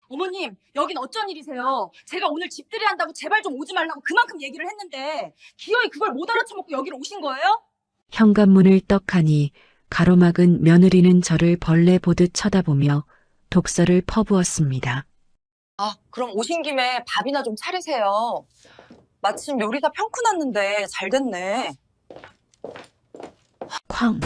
어머님, 여긴 어쩐 일이세요? 제가 오늘 집들이 한다고 제발 좀 오지 말라고 그만큼 얘기를 했는데 기어이 그걸 못 알아쳐먹고 여기로 오신 거예요? 현관문을 떡하니 가로막은 며느리는 저를 벌레 보듯 쳐다보며 독서를 퍼부었습니다. 아, 그럼 오신 김에 밥이나 좀 차리세요. 마침 요리사 평가 났는데 잘 됐네. 쾅!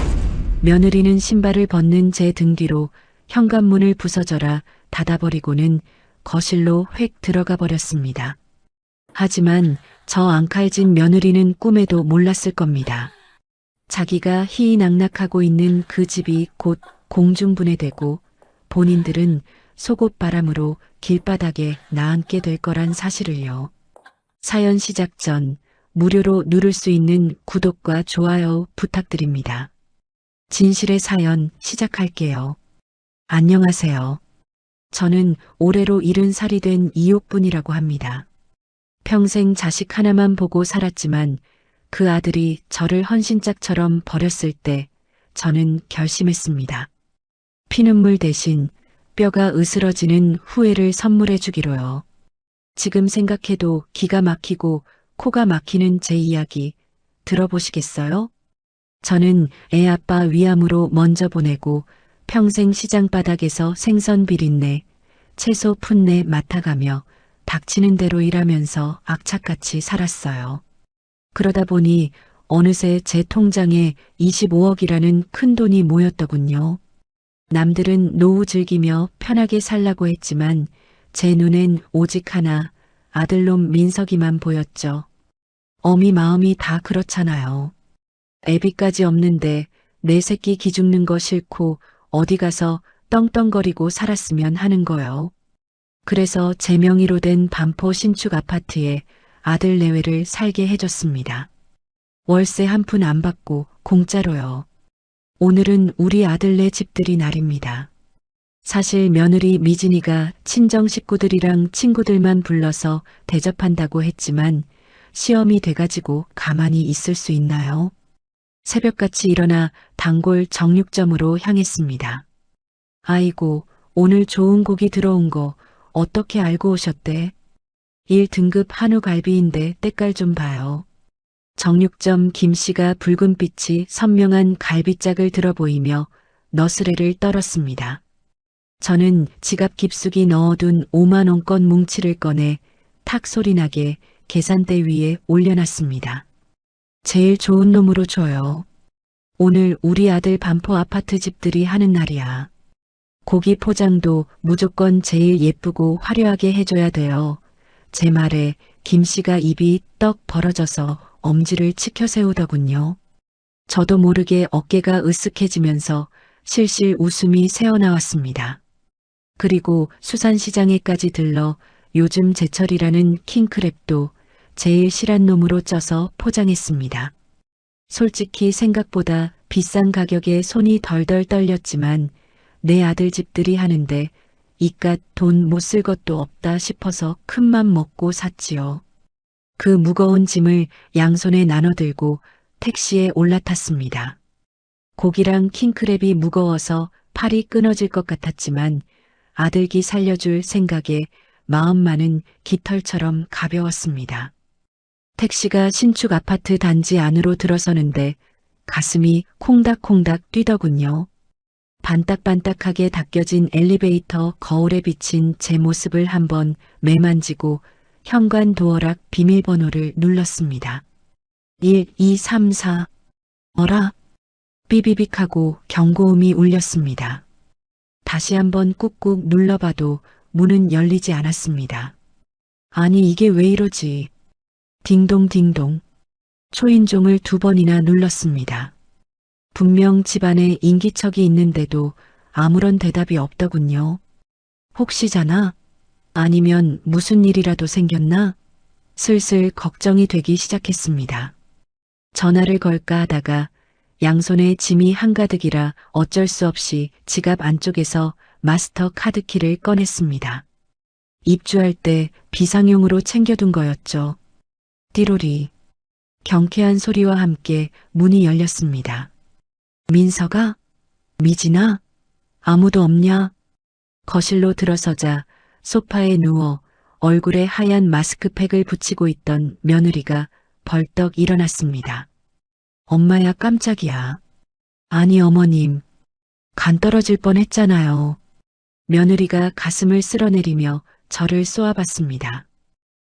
며느리는 신발을 벗는 제 등 뒤로 현관문을 부서져라 닫아버리고는 거실로 획 들어가 버렸습니다. 하지만 저 앙칼진 며느리는 꿈에도 몰랐을 겁니다. 자기가 희희낙낙하고 있는 그 집이 곧 공중분해되고 본인들은 속옷바람으로 길바닥에 나앉게 될 거란 사실을요. 사연 시작 전 무료로 누를 수 있는 구독과 좋아요 부탁드립니다. 진실의 사연 시작할게요. 안녕하세요. 저는 올해로 70살이 된 이옥분이라고 합니다. 평생 자식 하나만 보고 살았지만 그 아들이 저를 헌신짝처럼 버렸을 때 저는 결심했습니다. 피눈물 대신 뼈가 으스러지는 후회를 선물해 주기로요. 지금 생각해도 기가 막히고 코가 막히는 제 이야기 들어보시겠어요? 저는 애 아빠 위암으로 먼저 보내고 평생 시장 바닥에서 생선 비린내, 채소 풋내 맡아가며 닥치는 대로 일하면서 악착같이 살았어요. 그러다 보니 어느새 제 통장에 25억이라는 큰 돈이 모였더군요. 남들은 노후 즐기며 편하게 살라고 했지만 제 눈엔 오직 하나 아들놈 민석이만 보였죠. 어미 마음이 다 그렇잖아요. 애비까지 없는데 내 새끼 기죽는 거 싫고 어디 가서 떵떵거리고 살았으면 하는 거요. 그래서 제 명의로 된 반포 신축 아파트에 아들 내외를 살게 해줬습니다. 월세 한 푼 안 받고 공짜로요. 오늘은 우리 아들네 집들이 날입니다. 사실 며느리 미진이가 친정 식구들이랑 친구들만 불러서 대접한다고 했지만 시험이 돼가지고 가만히 있을 수 있나요? 새벽같이 일어나 단골 정육점으로 향했습니다. 아이고, 오늘 좋은 고기 들어온 거 어떻게 알고 오셨대? 1등급 한우 갈비인데 때깔 좀 봐요. 정육점 김씨가 붉은빛이 선명한 갈비짝을 들어 보이며 너스레를 떨었습니다. 저는 지갑 깊숙이 넣어둔 5만원권 뭉치를 꺼내 탁 소리나게 계산대 위에 올려놨습니다. 제일 좋은 놈으로 줘요. 오늘 우리 아들 반포 아파트 집들이 하는 날이야. 고기 포장도 무조건 제일 예쁘고 화려하게 해줘야 돼요. 제 말에 김씨가 입이 떡 벌어져서 엄지를 치켜 세우더군요. 저도 모르게 어깨가 으쓱해지면서 실실 웃음이 새어나왔습니다. 그리고 수산시장에까지 들러 요즘 제철이라는 킹크랩도 제일 실한 놈으로 쪄서 포장했습니다. 솔직히 생각보다 비싼 가격에 손이 덜덜 떨렸지만 내 아들 집들이 하는데 이깟 돈 못 쓸 것도 없다 싶어서 큰맘 먹고 샀지요. 그 무거운 짐을 양손에 나눠들고 택시에 올라탔습니다. 고기랑 킹크랩이 무거워서 팔이 끊어질 것 같았지만 아들기 살려줄 생각에 마음만은 깃털처럼 가벼웠습니다. 택시가 신축 아파트 단지 안으로 들어서는데 가슴이 콩닥콩닥 뛰더군요. 반딱반딱하게 닦여진 엘리베이터 거울에 비친 제 모습을 한번 매만지고 현관 도어락 비밀번호를 눌렀습니다. 1234. 어라? 삐비빅하고 경고음이 울렸습니다. 다시 한번 꾹꾹 눌러봐도 문은 열리지 않았습니다. 아니 이게 왜 이러지? 딩동딩동. 초인종을 2번이나 눌렀습니다. 분명 집안에 인기척이 있는데도 아무런 대답이 없더군요. 혹시잖아? 아니면 무슨 일이라도 생겼나? 슬슬 걱정이 되기 시작했습니다. 전화를 걸까 하다가 양손에 짐이 한가득이라 어쩔 수 없이 지갑 안쪽에서 마스터 카드키를 꺼냈습니다. 입주할 때 비상용으로 챙겨둔 거였죠. 띠로리. 경쾌한 소리와 함께 문이 열렸습니다. 민서가? 미진아? 아무도 없냐? 거실로 들어서자 소파에 누워 얼굴에 하얀 마스크팩을 붙이고 있던 며느리가 벌떡 일어났습니다. 엄마야, 깜짝이야. 아니, 어머님. 간 떨어질 뻔했잖아요. 며느리가 가슴을 쓸어내리며 저를 쏘아봤습니다.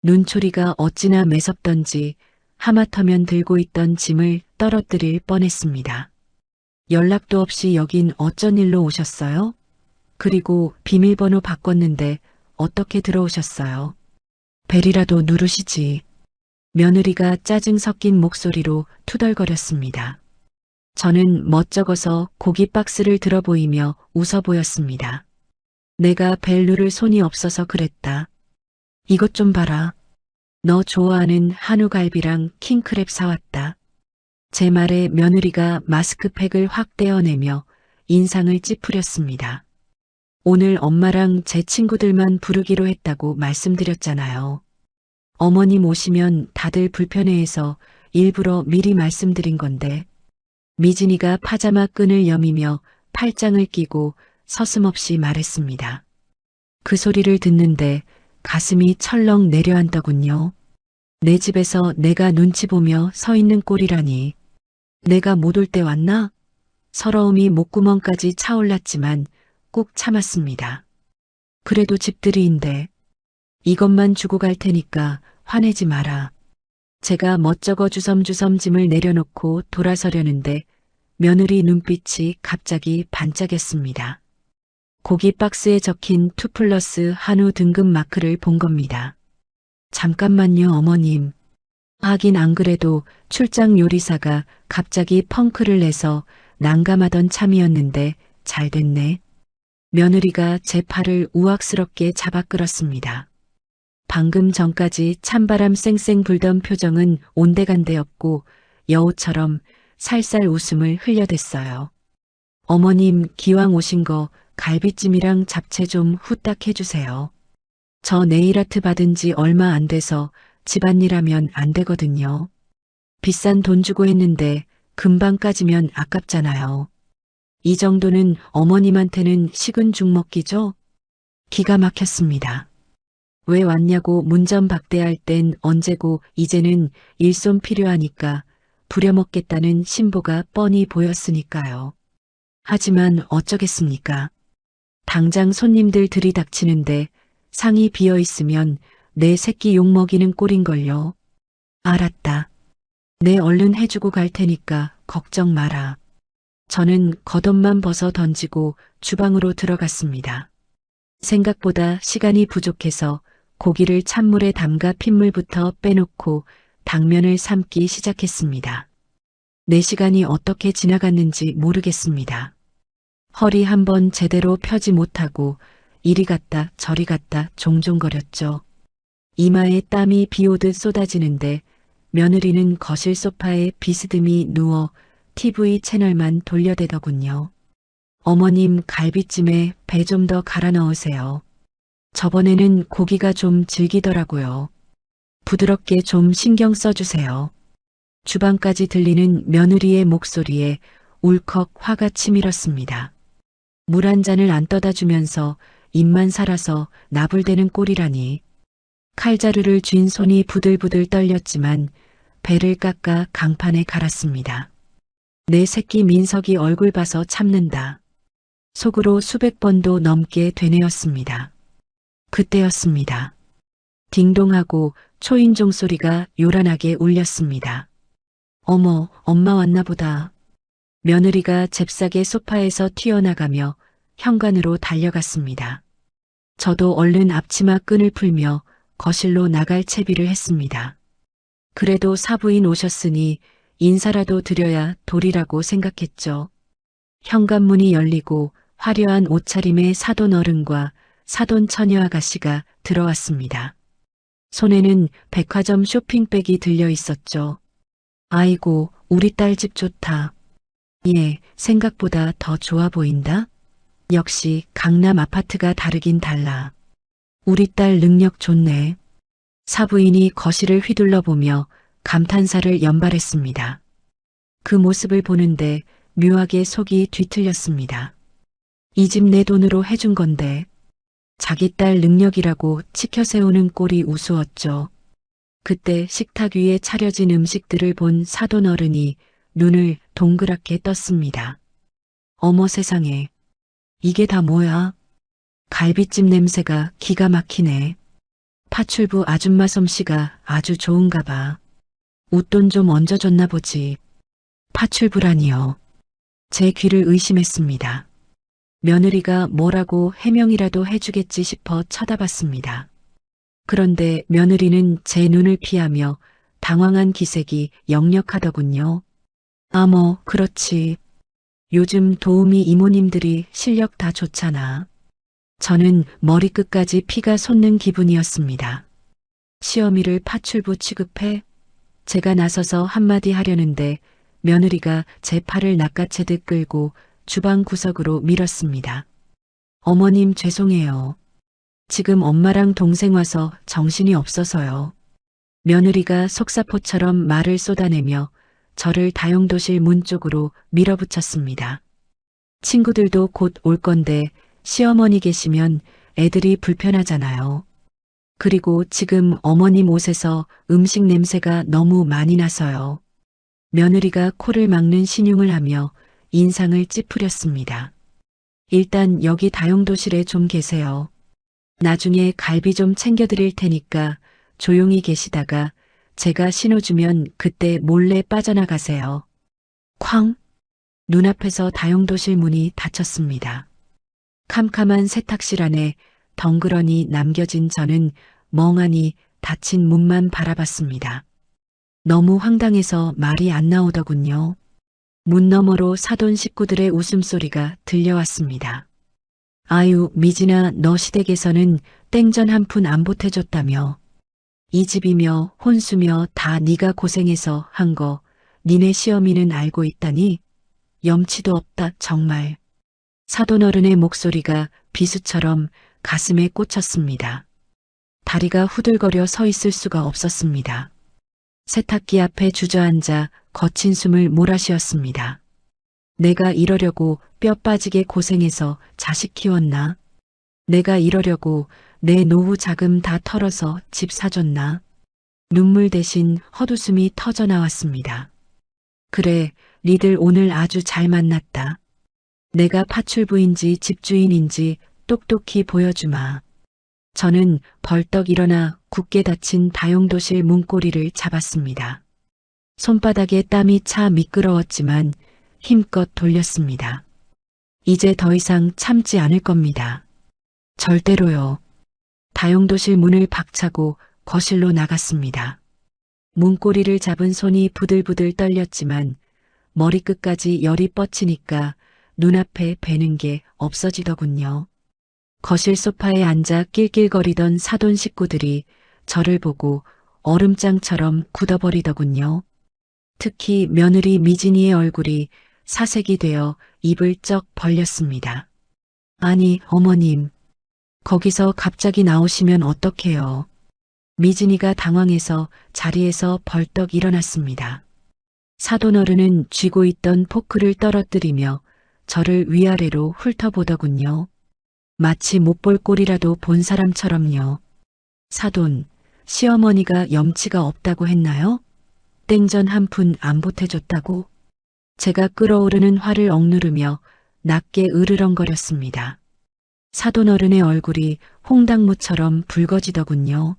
눈초리가 어찌나 매섭던지 하마터면 들고 있던 짐을 떨어뜨릴 뻔했습니다. 연락도 없이 여긴 어쩐 일로 오셨어요? 그리고 비밀번호 바꿨는데 어떻게 들어오셨어요? 벨이라도 누르시지. 며느리가 짜증 섞인 목소리로 투덜거렸습니다. 저는 멋쩍어서 고기 박스를 들어 보이며 웃어 보였습니다. 내가 벨 누를 손이 없어서 그랬다. 이것 좀 봐라. 너 좋아하는 한우갈비랑 킹크랩 사왔다. 제 말에 며느리가 마스크팩을 확 떼어내며 인상을 찌푸렸습니다. 오늘 엄마랑 제 친구들만 부르기로 했다고 말씀드렸잖아요. 어머님 오시면 다들 불편해해서 일부러 미리 말씀드린 건데. 미진이가 파자마 끈을 여미며 팔짱을 끼고 서슴없이 말했습니다. 그 소리를 듣는데 가슴이 철렁 내려앉더군요. 내 집에서 내가 눈치 보며 서 있는 꼴이라니. 내가 못 올 때 왔나? 서러움이 목구멍까지 차올랐지만 꾹 참았습니다. 그래도 집들이인데 이것만 주고 갈 테니까 화내지 마라. 제가 멋쩍어 주섬주섬 짐을 내려놓고 돌아서려는데 며느리 눈빛이 갑자기 반짝였습니다. 고기 박스에 적힌 2+ 한우 등급 마크를 본 겁니다. 잠깐만요, 어머님. 하긴 안 그래도 출장 요리사가 갑자기 펑크를 내서 난감하던 참이었는데 잘 됐네. 며느리가 제 팔을 우악스럽게 잡아 끌었습니다. 방금 전까지 찬바람 쌩쌩 불던 표정은 온데간데 없고 여우처럼 살살 웃음을 흘려댔어요. 어머님, 기왕 오신 거 갈비찜이랑 잡채 좀 후딱 해주세요. 저 네일아트 받은 지 얼마 안 돼서 집안일 하면 안 되거든요. 비싼 돈 주고 했는데 금방 까지면 아깝잖아요. 이 정도는 어머님한테는 식은 죽 먹기죠? 기가 막혔습니다. 왜 왔냐고 문전박대할 땐 언제고 이제는 일손 필요하니까 부려먹겠다는 신보가 뻔히 보였으니까요. 하지만 어쩌겠습니까? 당장 손님들 들이닥치는데 상이 비어있으면 내 새끼 욕먹이는 꼴인걸요. 알았다. 내 얼른 해주고 갈 테니까 걱정 마라. 저는 겉옷만 벗어 던지고 주방으로 들어갔습니다. 생각보다 시간이 부족해서 고기를 찬물에 담가 핏물부터 빼놓고 당면을 삶기 시작했습니다. 4시간이 어떻게 지나갔는지 모르겠습니다. 허리 한번 제대로 펴지 못하고 이리 갔다 저리 갔다 종종거렸죠. 이마에 땀이 비오듯 쏟아지는데 며느리는 거실 소파에 비스듬히 누워 TV 채널만 돌려대더군요. 어머님, 갈비찜에 배 좀 더 갈아 넣으세요. 저번에는 고기가 좀 질기더라고요. 부드럽게 좀 신경 써주세요. 주방까지 들리는 며느리의 목소리에 울컥 화가 치밀었습니다. 물 한 잔을 안 떠다 주면서 입만 살아서 나불대는 꼴이라니. 칼자루를 쥔 손이 부들부들 떨렸지만 배를 깎아 강판에 갈았습니다. 내 새끼 민석이 얼굴 봐서 참는다. 속으로 수백 번도 넘게 되뇌었습니다. 그때였습니다. 딩동하고 초인종 소리가 요란하게 울렸습니다. 어머, 엄마 왔나 보다. 며느리가 잽싸게 소파에서 튀어나가며 현관으로 달려갔습니다. 저도 얼른 앞치마 끈을 풀며 거실로 나갈 채비를 했습니다. 그래도 사부인 오셨으니 인사라도 드려야 도리라고 생각했죠. 현관문이 열리고 화려한 옷차림의 사돈 어른과 사돈 처녀 아가씨가 들어왔습니다. 손에는 백화점 쇼핑백이 들려 있었죠. 아이고, 우리 딸 집 좋다. 예, 생각보다 더 좋아 보인다. 역시 강남 아파트가 다르긴 달라. 우리 딸 능력 좋네. 사부인이 거실을 휘둘러 보며 감탄사를 연발했습니다. 그 모습을 보는데 묘하게 속이 뒤틀렸습니다. 이 집 내 돈으로 해준 건데 자기 딸 능력이라고 치켜세우는 꼴이 우스웠죠. 그때 식탁 위에 차려진 음식들을 본 사돈 어른이 눈을 동그랗게 떴습니다. 어머 세상에, 이게 다 뭐야? 갈비찜 냄새가 기가 막히네. 파출부 아줌마 솜씨가 아주 좋은가 봐. 웃돈 좀 얹어줬나 보지. 파출부라니요. 제 귀를 의심했습니다. 며느리가 뭐라고 해명이라도 해주겠지 싶어 쳐다봤습니다. 그런데 며느리는 제 눈을 피하며 당황한 기색이 역력하더군요. 아, 뭐, 그렇지. 요즘 도우미 이모님들이 실력 다 좋잖아. 저는 머리끝까지 피가 솟는 기분이었습니다. 시어미를 파출부 취급해? 제가 나서서 한마디 하려는데 며느리가 제 팔을 낚아채듯 끌고 주방 구석으로 밀었습니다. 어머님 죄송해요. 지금 엄마랑 동생 와서 정신이 없어서요. 며느리가 속사포처럼 말을 쏟아내며 저를 다용도실 문 쪽으로 밀어붙였습니다. 친구들도 곧 올 건데 시어머니 계시면 애들이 불편하잖아요. 그리고 지금 어머님 옷에서 음식 냄새가 너무 많이 나서요. 며느리가 코를 막는 신용을 하며 인상을 찌푸렸습니다. 일단 여기 다용도실에 좀 계세요. 나중에 갈비 좀 챙겨드릴 테니까 조용히 계시다가 제가 신호 주면 그때 몰래 빠져나가세요. 쾅! 눈앞에서 다용도실 문이 닫혔습니다. 캄캄한 세탁실 안에 덩그러니 남겨진 저는 멍하니 닫힌 문만 바라봤습니다. 너무 황당해서 말이 안 나오더군요. 문 너머로 사돈 식구들의 웃음소리가 들려왔습니다. 아유, 미진아, 너 시댁에서는 땡전 한 푼 안 보태줬다며. 이 집이며 혼수며 다 네가 고생해서 한 거 니네 시어미는 알고 있다니? 염치도 없다, 정말. 사돈 어른의 목소리가 비수처럼 가슴에 꽂혔습니다. 다리가 후들거려 서 있을 수가 없었습니다. 세탁기 앞에 주저앉아 거친 숨을 몰아쉬었습니다. 내가 이러려고 뼈 빠지게 고생해서 자식 키웠나? 내가 이러려고 내 노후 자금 다 털어서 집 사줬나? 눈물 대신 헛웃음이 터져 나왔습니다. 그래, 니들 오늘 아주 잘 만났다. 내가 파출부인지 집주인인지 똑똑히 보여주마. 저는 벌떡 일어나 굳게 닫힌 다용도실 문고리를 잡았습니다. 손바닥에 땀이 차 미끄러웠지만 힘껏 돌렸습니다. 이제 더 이상 참지 않을 겁니다. 절대로요. 다용도실 문을 박차고 거실로 나갔습니다. 문고리를 잡은 손이 부들부들 떨렸지만 머리끝까지 열이 뻗치니까 눈앞에 뵈는 게 없어지더군요. 거실 소파에 앉아 낄낄거리던 사돈 식구들이 저를 보고 얼음장처럼 굳어버리더군요. 특히 며느리 미진이의 얼굴이 사색이 되어 입을 쩍 벌렸습니다. 아니, 어머님, 거기서 갑자기 나오시면 어떡해요. 미진이가 당황해서 자리에서 벌떡 일어났습니다. 사돈 어른은 쥐고 있던 포크를 떨어뜨리며 저를 위아래로 훑어보더군요. 마치 못 볼 꼴이라도 본 사람처럼요. 사돈, 시어머니가 염치가 없다고 했나요? 땡전 한 푼 안 보태줬다고? 제가 끓어오르는 화를 억누르며 낮게 으르렁거렸습니다. 사돈 어른의 얼굴이 홍당무처럼 붉어지더군요.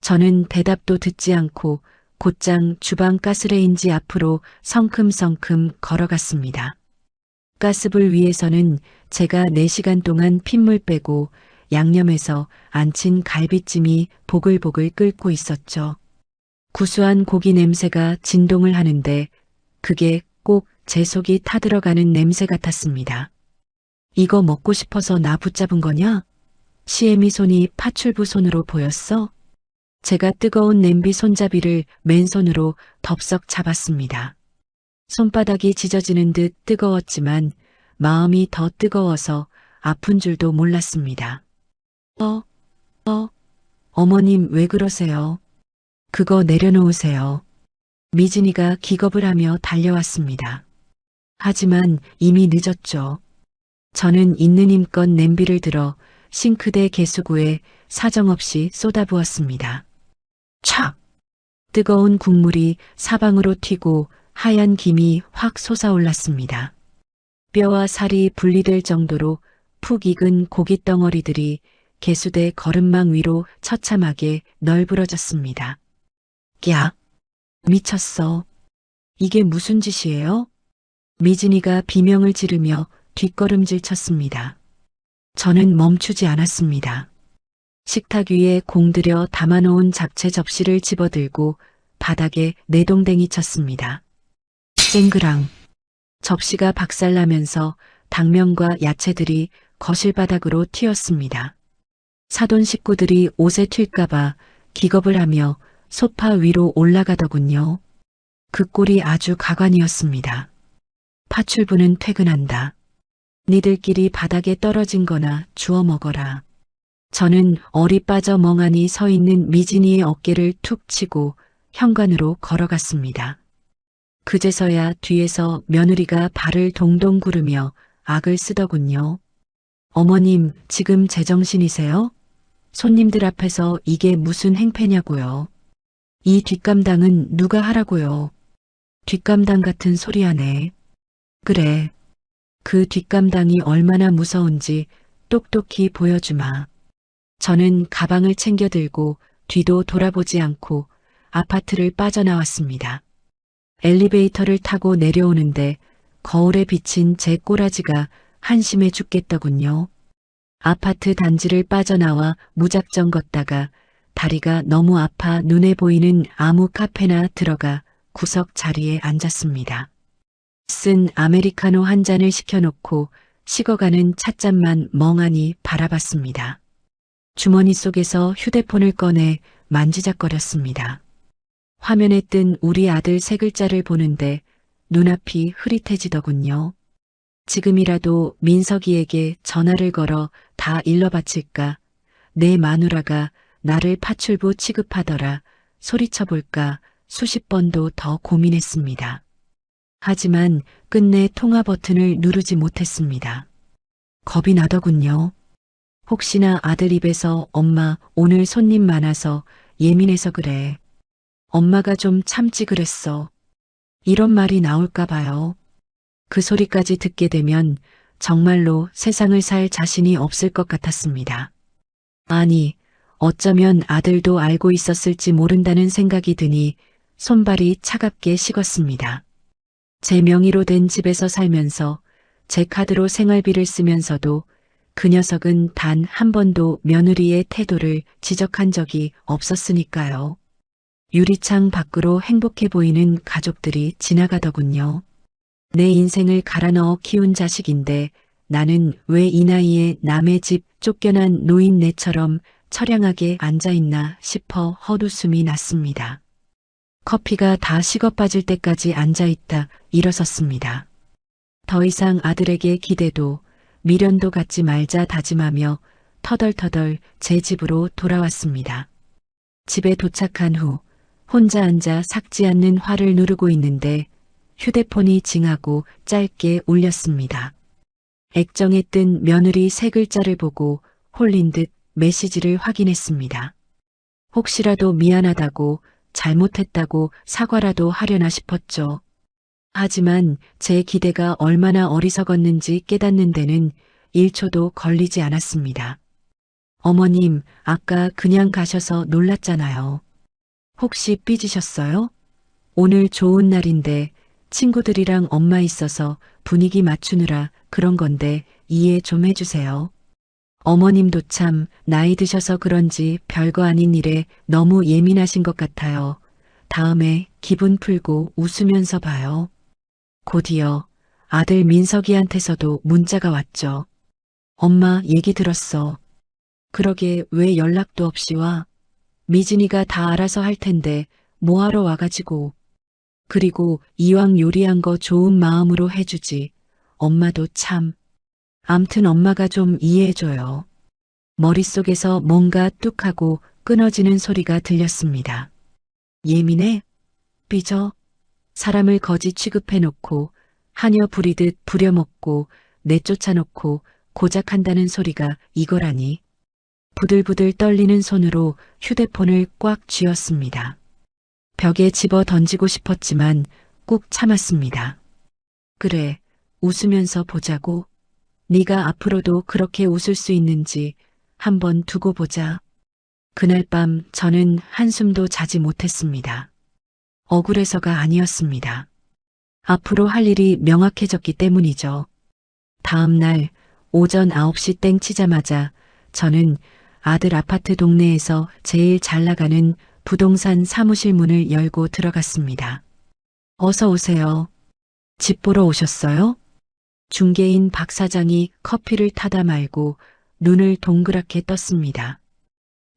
저는 대답도 듣지 않고 곧장 주방 가스레인지 앞으로 성큼성큼 걸어갔습니다. 가스불 위에서는 제가 4시간 동안 핏물 빼고 양념해서 안친 갈비찜이 보글보글 끓고 있었죠. 구수한 고기 냄새가 진동을 하는데 그게 꼭 제 속이 타들어가는 냄새 같았습니다. 이거 먹고 싶어서 나 붙잡은 거냐? 시애미 손이 파출부 손으로 보였어? 제가 뜨거운 냄비 손잡이를 맨손으로 덥석 잡았습니다. 손바닥이 찢어지는 듯 뜨거웠지만 마음이 더 뜨거워서 아픈 줄도 몰랐습니다. 어머님 왜 그러세요? 그거 내려놓으세요. 미진이가 기겁을 하며 달려왔습니다. 하지만 이미 늦었죠. 저는 있는 힘껏 냄비를 들어 싱크대 개수구에 사정없이 쏟아부었습니다. 촥! 뜨거운 국물이 사방으로 튀고 하얀 김이 확 솟아올랐습니다. 뼈와 살이 분리될 정도로 푹 익은 고깃덩어리들이 개수대 거름망 위로 처참하게 널브러졌습니다. 야! 미쳤어. 이게 무슨 짓이에요? 미진이가 비명을 지르며 뒷걸음질 쳤습니다. 저는 멈추지 않았습니다. 식탁 위에 공들여 담아놓은 잡채 접시를 집어들고 바닥에 내동댕이 쳤습니다. 쨍그랑. 접시가 박살나면서 당면과 야채들이 거실 바닥으로 튀었습니다. 사돈 식구들이 옷에 튈까봐 기겁을 하며 소파 위로 올라가더군요. 그 꼴이 아주 가관이었습니다. 파출부는 퇴근한다. 니들끼리 바닥에 떨어진 거나 주워 먹어라. 저는 얼이 빠져 멍하니 서 있는 미진이의 어깨를 툭 치고 현관으로 걸어갔습니다. 그제서야 뒤에서 며느리가 발을 동동 구르며 악을 쓰더군요. 어머님, 지금 제정신이세요? 손님들 앞에서 이게 무슨 행패냐고요. 이 뒷감당은 누가 하라고요. 뒷감당 같은 소리 하네. 그래. 그 뒷감당이 얼마나 무서운지 똑똑히 보여주마. 저는 가방을 챙겨 들고 뒤도 돌아보지 않고 아파트를 빠져나왔습니다. 엘리베이터를 타고 내려오는데 거울에 비친 제 꼬라지가 한심해 죽겠더군요. 아파트 단지를 빠져나와 무작정 걷다가 다리가 너무 아파 눈에 보이는 아무 카페나 들어가 구석 자리에 앉았습니다. 쓴 아메리카노 한 잔을 시켜놓고 식어가는 찻잔만 멍하니 바라봤습니다. 주머니 속에서 휴대폰을 꺼내 만지작거렸습니다. 화면에 뜬 우리 아들 세 글자를 보는데 눈앞이 흐릿해지더군요. 지금이라도 민석이에게 전화를 걸어 다 일러 바칠까, 내 마누라가 나를 파출부 취급하더라 소리쳐볼까 수십 번도 더 고민했습니다. 하지만 끝내 통화 버튼을 누르지 못했습니다. 겁이 나더군요. 혹시나 아들 입에서 엄마 오늘 손님 많아서 예민해서 그래. 엄마가 좀 참지 그랬어. 이런 말이 나올까 봐요. 그 소리까지 듣게 되면 정말로 세상을 살 자신이 없을 것 같았습니다. 아니, 어쩌면 아들도 알고 있었을지 모른다는 생각이 드니 손발이 차갑게 식었습니다. 제 명의로 된 집에서 살면서 제 카드로 생활비를 쓰면서도 그 녀석은 단 한 번도 며느리의 태도를 지적한 적이 없었으니까요. 유리창 밖으로 행복해 보이는 가족들이 지나가더군요. 내 인생을 갈아 넣어 키운 자식인데 나는 왜 이 나이에 남의 집 쫓겨난 노인네처럼 처량하게 앉아있나 싶어 헛웃음이 났습니다. 커피가 다 식어 빠질 때까지 앉아있다 일어섰습니다. 더 이상 아들에게 기대도 미련도 갖지 말자 다짐하며 터덜터덜 제 집으로 돌아왔습니다. 집에 도착한 후 혼자 앉아 삭지 않는 화를 누르고 있는데 휴대폰이 징하고 짧게 울렸습니다. 액정에 뜬 며느리 세 글자를 보고 홀린 듯 메시지를 확인했습니다. 혹시라도 미안하다고 잘못했다고 사과라도 하려나 싶었죠. 하지만 제 기대가 얼마나 어리석었는지 깨닫는 데는 1초도 걸리지 않았습니다. 어머님, 아까 그냥 가셔서 놀랐잖아요. 혹시 삐지셨어요? 오늘 좋은 날인데 친구들이랑 엄마 있어서 분위기 맞추느라 그런 건데 이해 좀 해주세요. 어머님도 참 나이 드셔서 그런지 별거 아닌 일에 너무 예민하신 것 같아요. 다음에 기분 풀고 웃으면서 봐요. 곧이어 아들 민석이한테서도 문자가 왔죠. 엄마 얘기 들었어. 그러게 왜 연락도 없이 와? 미진이가 다 알아서 할 텐데 뭐하러 와가지고. 그리고 이왕 요리한 거 좋은 마음으로 해주지. 엄마도 참. 암튼 엄마가 좀 이해해줘요. 머릿속에서 뭔가 뚝하고 끊어지는 소리가 들렸습니다. 예민해? 삐져? 사람을 거지 취급해놓고 하녀 부리듯 부려먹고 내쫓아놓고 고작 한다는 소리가 이거라니. 부들부들 떨리는 손으로 휴대폰을 꽉 쥐었습니다. 벽에 집어 던지고 싶었지만 꾹 참았습니다. 그래, 웃으면서 보자고. 네가 앞으로도 그렇게 웃을 수 있는지 한번 두고 보자. 그날 밤 저는 한숨도 자지 못했습니다. 억울해서가 아니었습니다. 앞으로 할 일이 명확해졌기 때문이죠. 다음 날 오전 9시 땡 치자마자 저는 아들 아파트 동네에서 제일 잘 나가는 부동산 사무실 문을 열고 들어갔습니다. 어서 오세요. 집 보러 오셨어요? 중개인 박 사장이 커피를 타다 말고 눈을 동그랗게 떴습니다.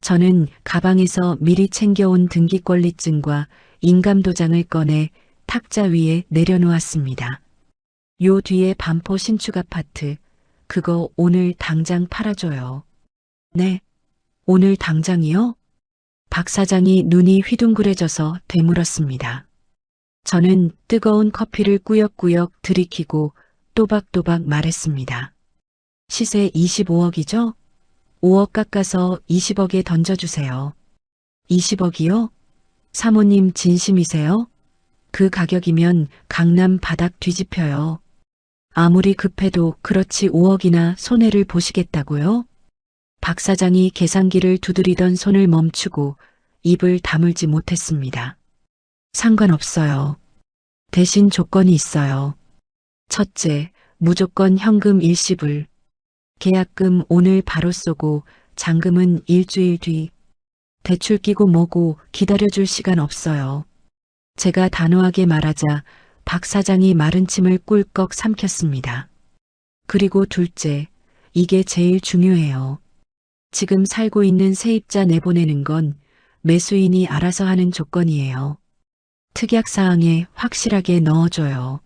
저는 가방에서 미리 챙겨온 등기권리증과 인감도장을 꺼내 탁자 위에 내려놓았습니다. 요 뒤에 반포 신축 아파트, 그거 오늘 당장 팔아줘요. 네, 오늘 당장이요? 박 사장이 눈이 휘둥그레져서 되물었습니다. 저는 뜨거운 커피를 꾸역꾸역 들이키고 또박또박 말했습니다. 시세 25억이죠? 5억 깎아서 20억에 던져주세요. 20억이요? 사모님 진심이세요? 그 가격이면 강남 바닥 뒤집혀요. 아무리 급해도 그렇지 5억이나 손해를 보시겠다고요? 박 사장이 계산기를 두드리던 손을 멈추고 입을 다물지 못했습니다. 상관없어요. 대신 조건이 있어요. 첫째, 무조건 현금 일시불. 계약금 오늘 바로 쏘고 잔금은 일주일 뒤. 대출 끼고 뭐고 기다려줄 시간 없어요. 제가 단호하게 말하자 박 사장이 마른 침을 꿀꺽 삼켰습니다. 그리고 둘째, 이게 제일 중요해요. 지금 살고 있는 세입자 내보내는 건 매수인이 알아서 하는 조건이에요. 특약사항에 확실하게 넣어줘요.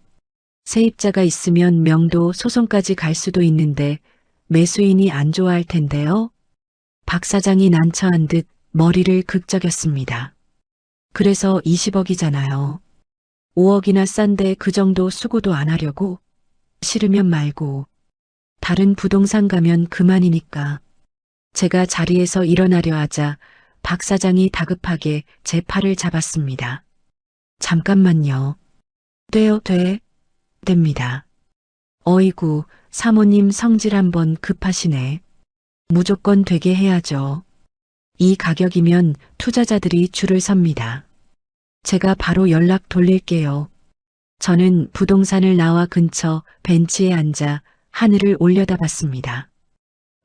세입자가 있으면 명도 소송까지 갈 수도 있는데 매수인이 안 좋아할 텐데요. 박 사장이 난처한 듯 머리를 극적였습니다. 그래서 20억이잖아요. 5억이나 싼데 그 정도 수고도 안 하려고? 싫으면 말고. 다른 부동산 가면 그만이니까. 제가 자리에서 일어나려 하자 박 사장이 다급하게 제 팔을 잡았습니다. 잠깐만요. 됩니다. 어이구, 사모님 성질 한번 급하시네. 무조건 되게 해야죠. 이 가격이면 투자자들이 줄을 섭니다. 제가 바로 연락 돌릴게요. 저는 부동산을 나와 근처 벤치에 앉아 하늘을 올려다봤습니다.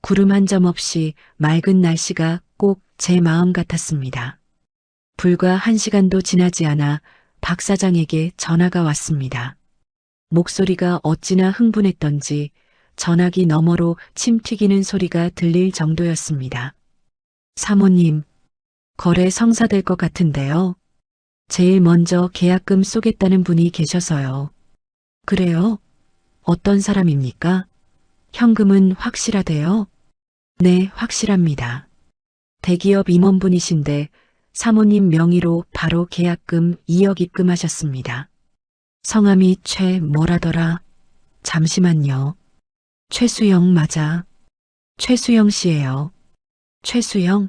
구름 한 점 없이 맑은 날씨가 꼭 제 마음 같았습니다. 불과 1시간도 지나지 않아 박 사장에게 전화가 왔습니다. 목소리가 어찌나 흥분했던지 전화기 너머로 침 튀기는 소리가 들릴 정도였습니다. 사모님, 거래 성사될 것 같은데요. 제일 먼저 계약금 쏘겠다는 분이 계셔서요. 그래요? 어떤 사람입니까? 현금은 확실하대요? 네, 확실합니다. 대기업 임원분이신데 사모님 명의로 바로 계약금 2억 입금하셨습니다. 성함이 뭐라더라? 잠시만요. 최수영 맞아. 최수영 씨예요. 최수영?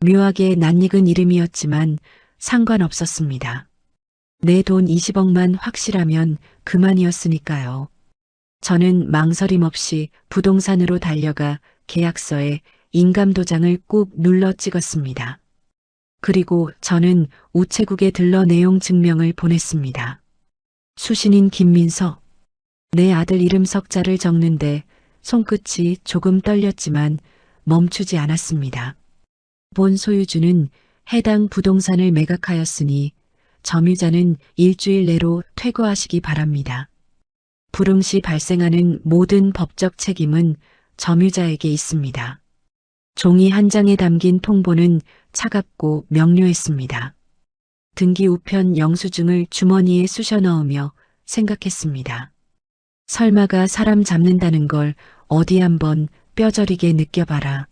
묘하게 낯익은 이름이었지만 상관없었습니다. 내 돈 20억만 확실하면 그만이었으니까요. 저는 망설임 없이 부동산으로 달려가 계약서에 인감도장을 꾹 눌러 찍었습니다. 그리고 저는 우체국에 들러 내용 증명을 보냈습니다. 수신인 김민석. 내 아들 이름 석자를 적는데 손끝이 조금 떨렸지만 멈추지 않았습니다. 본 소유주는 해당 부동산을 매각하였으니 점유자는 일주일 내로 퇴거하시기 바랍니다. 불응 시 발생하는 모든 법적 책임은 점유자에게 있습니다. 종이 한 장에 담긴 통보는 차갑고 명료했습니다. 등기 우편 영수증을 주머니에 쑤셔 넣으며 생각했습니다. 설마가 사람 잡는다는 걸 어디 한번 뼈저리게 느껴봐라.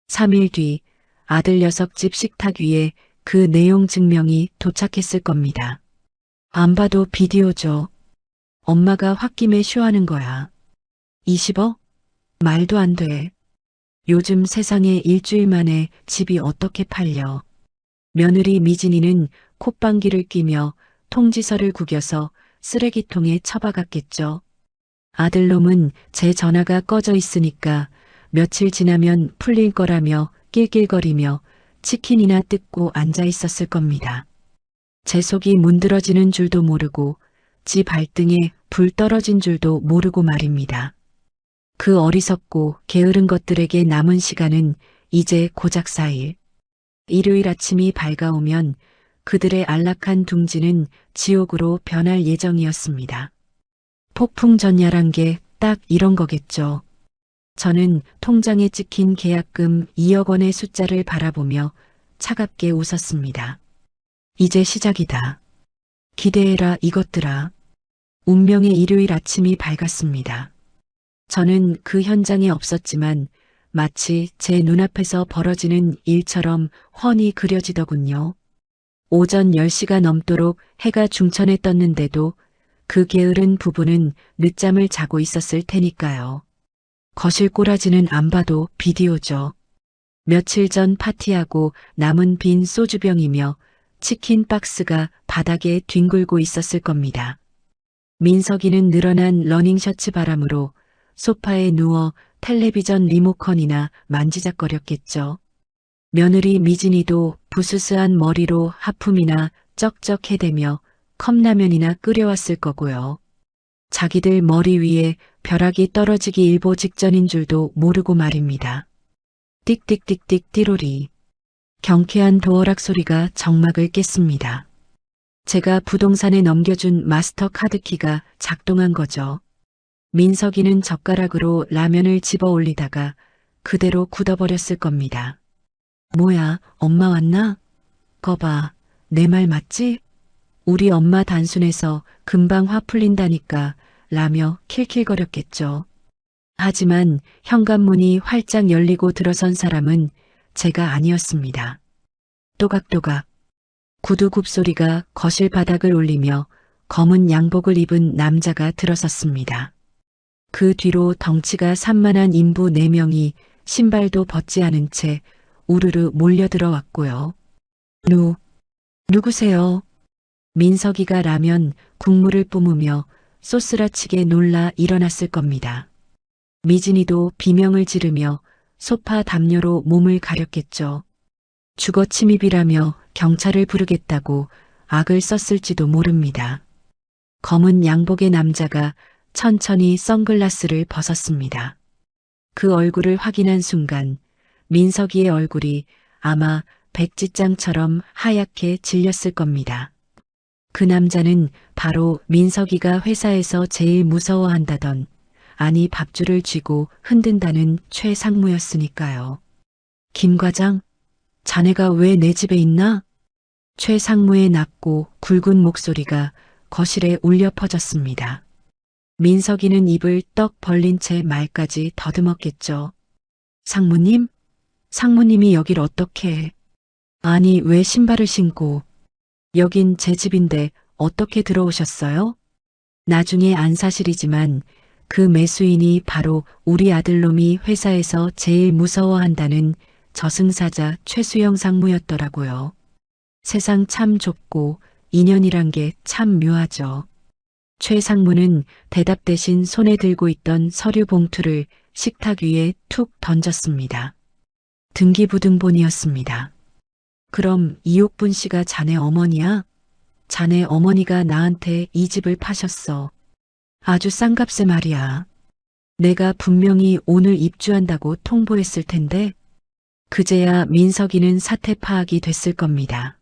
3일 뒤 아들 녀석 집 식탁 위에 그 내용 증명이 도착했을 겁니다. 안 봐도 비디오죠. 엄마가 홧김에 쇼하는 거야. 20억? 말도 안 돼. 요즘 세상에 일주일 만에 집이 어떻게 팔려. 며느리 미진이는 콧방귀를 뀌며 통지서를 구겨서 쓰레기통에 처박았겠죠. 아들놈은 제 전화가 꺼져 있으니까 며칠 지나면 풀릴 거라며 낄낄거리며 치킨이나 뜯고 앉아 있었을 겁니다. 제 속이 문드러지는 줄도 모르고 지 발등에 불 떨어진 줄도 모르고 말입니다. 그 어리석고 게으른 것들에게 남은 시간은 이제 고작 4일. 일요일 아침이 밝아오면 그들의 안락한 둥지는 지옥으로 변할 예정이었습니다. 폭풍전야란 게 딱 이런 거겠죠. 저는 통장에 찍힌 계약금 2억 원의 숫자를 바라보며 차갑게 웃었습니다. 이제 시작이다. 기대해라 이것들아. 운명의 일요일 아침이 밝았습니다. 저는 그 현장에 없었지만 마치 제 눈앞에서 벌어지는 일처럼 훤히 그려지더군요. 오전 10시가 넘도록 해가 중천에 떴는데도 그 게으른 부부는 늦잠을 자고 있었을 테니까요. 거실 꼬라지는 안 봐도 비디오죠. 며칠 전 파티하고 남은 빈 소주병이며 치킨 박스가 바닥에 뒹굴고 있었을 겁니다. 민석이는 늘어난 러닝셔츠 바람으로 소파에 누워 텔레비전 리모컨이나 만지작거렸겠죠. 며느리 미진이도 부스스한 머리로 하품이나 쩍쩍 해대며 컵라면이나 끓여왔을 거고요. 자기들 머리 위에 벼락이 떨어지기 일보 직전인 줄도 모르고 말입니다. 띡띡띡띡 띠로리. 경쾌한 도어락 소리가 정막을 깼습니다. 제가 부동산에 넘겨준 마스터 카드키가 작동한 거죠. 민석이는 젓가락으로 라면을 집어 올리다가 그대로 굳어버렸을 겁니다. 뭐야, 엄마 왔나? 거봐, 내 말 맞지? 우리 엄마 단순해서 금방 화 풀린다니까 라며 킬킬거렸겠죠. 하지만 현관문이 활짝 열리고 들어선 사람은 제가 아니었습니다. 또각또각 구두 굽소리가 거실 바닥을 울리며 검은 양복을 입은 남자가 들어섰습니다. 그 뒤로 덩치가 산만한 인부 4명이 신발도 벗지 않은 채 우르르 몰려들어왔고요. 누구세요? 민석이가 라면 국물을 뿜으며 쏘스라치게 놀라 일어났을 겁니다. 미진이도 비명을 지르며 소파 담요로 몸을 가렸겠죠. 주거 침입이라며 경찰을 부르겠다고 악을 썼을지도 모릅니다. 검은 양복의 남자가 천천히 선글라스를 벗었습니다. 그 얼굴을 확인한 순간 민석이의 얼굴이 아마 백지장처럼 하얗게 질렸을 겁니다. 그 남자는 바로 민석이가 회사에서 제일 무서워한다던, 아니 밥줄을 쥐고 흔든다는 최상무였으니까요. 김 과장, 자네가 왜 내 집에 있나? 최상무의 낮고 굵은 목소리가 거실에 울려 퍼졌습니다. 민석이는 입을 떡 벌린 채 말까지 더듬었겠죠. 상무님? 상무님이 여길 어떻게 해? 아니 왜 신발을 신고? 여긴 제 집인데 어떻게 들어오셨어요? 나중에 안 사실이지만 그 매수인이 바로 우리 아들놈이 회사에서 제일 무서워한다는 저승사자 최수영 상무였더라고요. 세상 참 좁고 인연이란 게 참 묘하죠. 최 상무는 대답 대신 손에 들고 있던 서류 봉투를 식탁 위에 툭 던졌습니다. 등기부등본이었습니다. 그럼 이옥분 씨가 자네 어머니야? 자네 어머니가 나한테 이 집을 파셨어. 아주 싼 값에 말이야. 내가 분명히 오늘 입주한다고 통보했을 텐데 그제야 민석이는 사태 파악이 됐을 겁니다.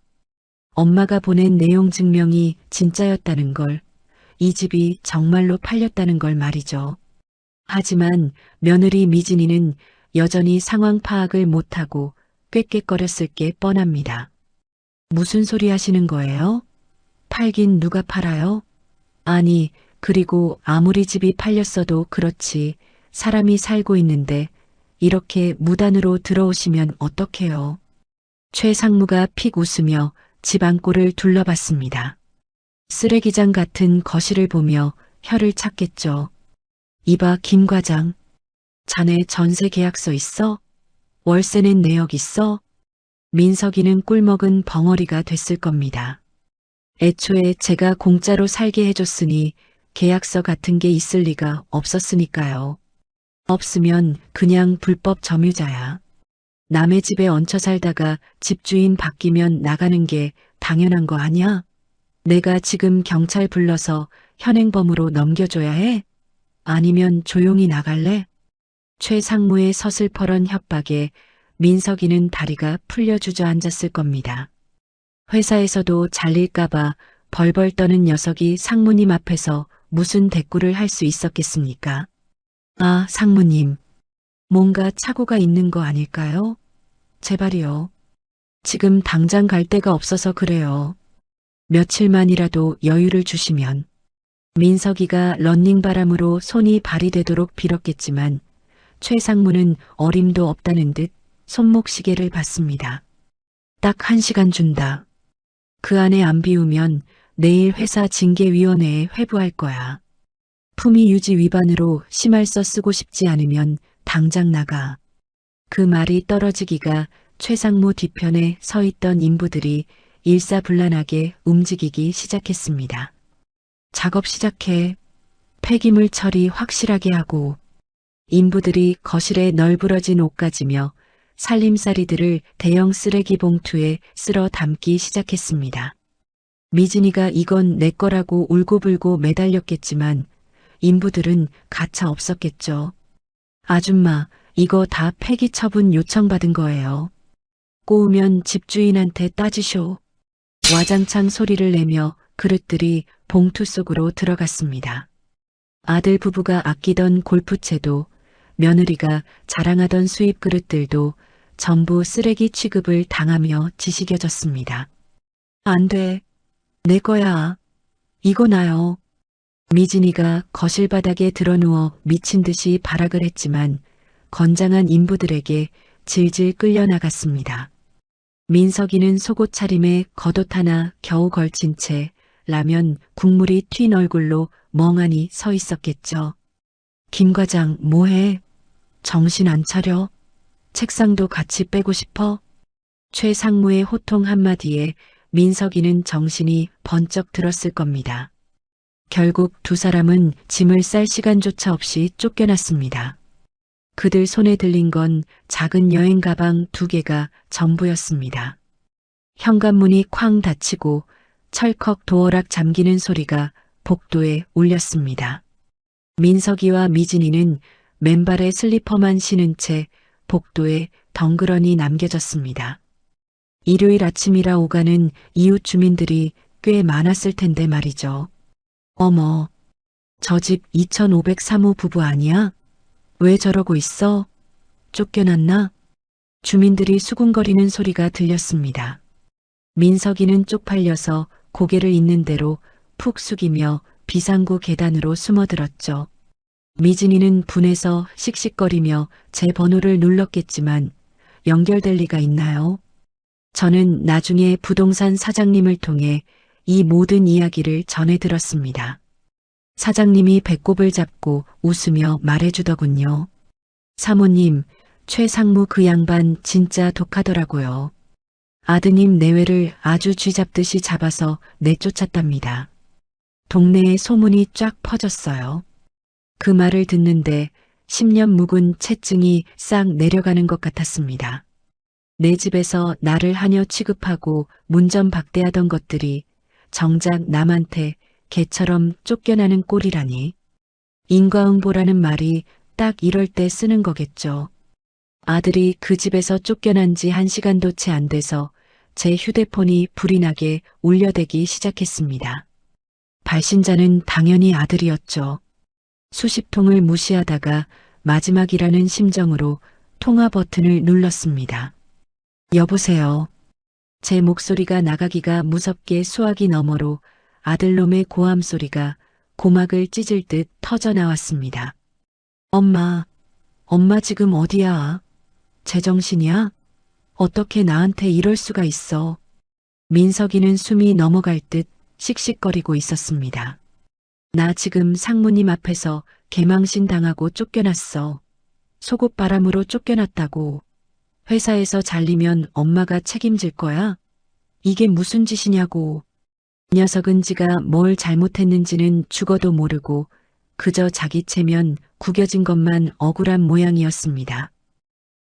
엄마가 보낸 내용 증명이 진짜였다는 걸, 이 집이 정말로 팔렸다는 걸 말이죠. 하지만 며느리 미진이는 여전히 상황 파악을 못하고 꾀꾀거렸을 게 뻔합니다. 무슨 소리 하시는 거예요? 팔긴 누가 팔아요? 아니, 그리고 아무리 집이 팔렸어도 그렇지 사람이 살고 있는데 이렇게 무단으로 들어오시면 어떡해요? 최 상무가 픽 웃으며 집 안꼴을 둘러봤습니다. 쓰레기장 같은 거실을 보며 혀를 찼겠죠. 이봐 김 과장. 자네 전세 계약서 있어? 월세 낸 내역 있어? 민석이는 꿀먹은 벙어리가 됐을 겁니다. 애초에 제가 공짜로 살게 해줬으니 계약서 같은 게 있을 리가 없었으니까요. 없으면 그냥 불법 점유자야. 남의 집에 얹혀 살다가 집주인 바뀌면 나가는 게 당연한 거 아니야? 내가 지금 경찰 불러서 현행범으로 넘겨줘야 해? 아니면 조용히 나갈래? 최 상무의 서슬퍼런 협박에 민석이는 다리가 풀려 주저앉았을 겁니다. 회사에서도 잘릴까봐 벌벌 떠는 녀석이 상무님 앞에서 무슨 대꾸를 할 수 있었겠습니까? 아, 상무님. 뭔가 착오가 있는 거 아닐까요? 제발이요. 지금 당장 갈 데가 없어서 그래요. 며칠만이라도 여유를 주시면. 민석이가 런닝바람으로 손이 발이되도록 빌었겠지만 최 상무는 어림도 없다는 듯 손목시계를 봤습니다. 딱 1시간 준다. 그 안에 안 비우면 내일 회사 징계위원회에 회부할 거야. 품위 유지 위반으로 심할서 쓰고 싶지 않으면 당장 나가. 그 말이 떨어지기가 최 상무 뒤편에 서 있던 인부들이 일사불란하게 움직이기 시작했습니다. 작업 시작해. 폐기물 처리 확실하게 하고. 인부들이 거실에 널브러진 옷가지며 살림살이들을 대형 쓰레기 봉투에 쓸어 담기 시작했습니다. 미진이가 이건 내 거라고 울고불고 매달렸겠지만 인부들은 가차 없었겠죠. 아줌마, 이거 다 폐기 처분 요청받은 거예요. 꼬우면 집주인한테 따지쇼. 와장창 소리를 내며 그릇들이 봉투 속으로 들어갔습니다. 아들 부부가 아끼던 골프채도 며느리가 자랑하던 수입 그릇들도 전부 쓰레기 취급을 당하며 지식여졌습니다. 안 돼. 내 거야. 이거 나요. 미진이가 거실 바닥에 드러누워 미친 듯이 발악을 했지만 건장한 인부들에게 질질 끌려나갔습니다. 민석이는 속옷 차림에 겉옷 하나 겨우 걸친 채 라면 국물이 튄 얼굴로 멍하니 서 있었겠죠. 김 과장 뭐해? 정신 안 차려? 책상도 같이 빼고 싶어? 최 상무의 호통 한마디에 민석이는 정신이 번쩍 들었을 겁니다. 결국 두 사람은 짐을 쌀 시간조차 없이 쫓겨났습니다. 그들 손에 들린 건 작은 여행 가방 2개가 전부였습니다. 현관문이 쾅 닫히고 철컥 도어락 잠기는 소리가 복도에 울렸습니다. 민석이와 미진이는 맨발에 슬리퍼만 신은 채 복도에 덩그러니 남겨졌습니다. 일요일 아침이라 오가는 이웃 주민들이 꽤 많았을 텐데 말이죠. 어머, 저 집 2503호 부부 아니야? 왜 저러고 있어? 쫓겨났나? 주민들이 수군거리는 소리가 들렸습니다. 민석이는 쪽팔려서 고개를 있는 대로 푹 숙이며 비상구 계단으로 숨어들었죠. 미진이는 분해서 씩씩거리며 제 번호를 눌렀겠지만 연결될 리가 있나요? 저는 나중에 부동산 사장님을 통해 이 모든 이야기를 전해 들었습니다. 사장님이 배꼽을 잡고 웃으며 말해주더군요. 사모님, 최 상무 그 양반 진짜 독하더라고요. 아드님 내외를 아주 쥐잡듯이 잡아서 내쫓았답니다. 동네에 소문이 쫙 퍼졌어요. 그 말을 듣는데 10년 묵은 채증이 싹 내려가는 것 같았습니다. 내 집에서 나를 하녀 취급하고 문전박대하던 것들이 정작 남한테 개처럼 쫓겨나는 꼴이라니. 인과응보라는 말이 딱 이럴 때 쓰는 거겠죠. 아들이 그 집에서 쫓겨난 지 1시간도 채 안 돼서 제 휴대폰이 불이 나게 울려대기 시작했습니다. 발신자는 당연히 아들이었죠. 수십 통을 무시하다가 마지막이라는 심정으로 통화 버튼을 눌렀습니다. 여보세요. 제 목소리가 나가기가 무섭게 수화기 너머로 아들놈의 고함 소리가 고막을 찢을 듯 터져 나왔습니다. 엄마 지금 어디야? 제정신이야? 어떻게 나한테 이럴 수가 있어? 민석이는 숨이 넘어갈 듯 씩씩거리고 있었습니다. 나 지금 상무님 앞에서 개망신 당하고 쫓겨났어. 속옷바람으로 쫓겨났다고. 회사에서 잘리면 엄마가 책임질 거야? 이게 무슨 짓이냐고. 이 녀석은 지가 뭘 잘못했는지는 죽어도 모르고 그저 자기 체면 구겨진 것만 억울한 모양이었습니다.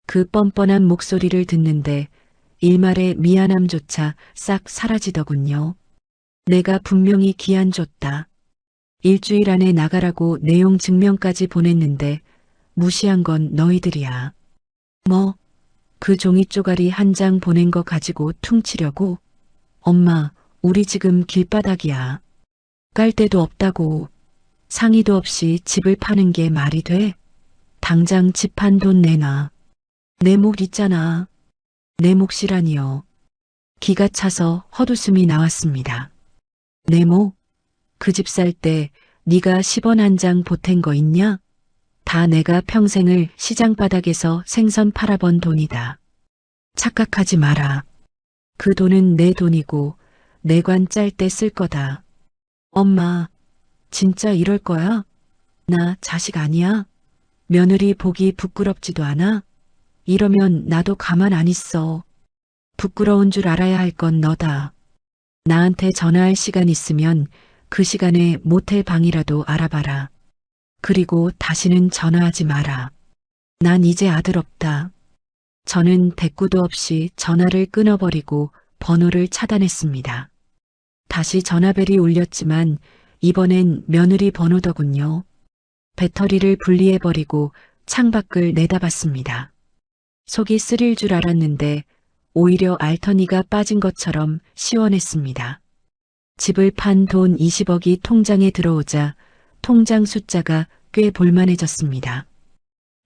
그 뻔뻔한 목소리를 듣는데 일말의 미안함조차 싹 사라지더군요. 내가 분명히 기한 줬다. 일주일 안에 나가라고 내용 증명까지 보냈는데 무시한 건 너희들이야. 뭐, 그 종이 쪼가리 한 장 보낸 거 가지고 퉁치려고? 엄마, 우리 지금 길바닥이야. 깔 데도 없다고. 상의도 없이 집을 파는 게 말이 돼? 당장 집 판 돈 내놔. 내 몫 있잖아. 내 몫이라니요. 기가 차서 헛웃음이 나왔습니다. 내 몫? 그 집 살 때 네가 10원 한 장 보탠 거 있냐? 다 내가 평생을 시장 바닥에서 생선 팔아번 돈이다. 착각하지 마라. 그 돈은 내 돈이고 내관 짤 때 쓸 거다. 엄마, 진짜 이럴 거야? 나 자식 아니야? 며느리 보기 부끄럽지도 않아? 이러면 나도 가만 안 있어. 부끄러운 줄 알아야 할 건 너다. 나한테 전화할 시간 있으면 그 시간에 모텔 방이라도 알아봐라. 그리고 다시는 전화하지 마라. 난 이제 아들 없다. 저는 대꾸도 없이 전화를 끊어버리고 번호를 차단했습니다. 다시 전화벨이 울렸지만 이번엔 며느리 번호더군요. 배터리를 분리해버리고 창밖을 내다봤습니다. 속이 쓰릴 줄 알았는데 오히려 알터니가 빠진 것처럼 시원했습니다. 집을 판 돈 20억이 통장에 들어오자 통장 숫자가 꽤 볼만해졌습니다.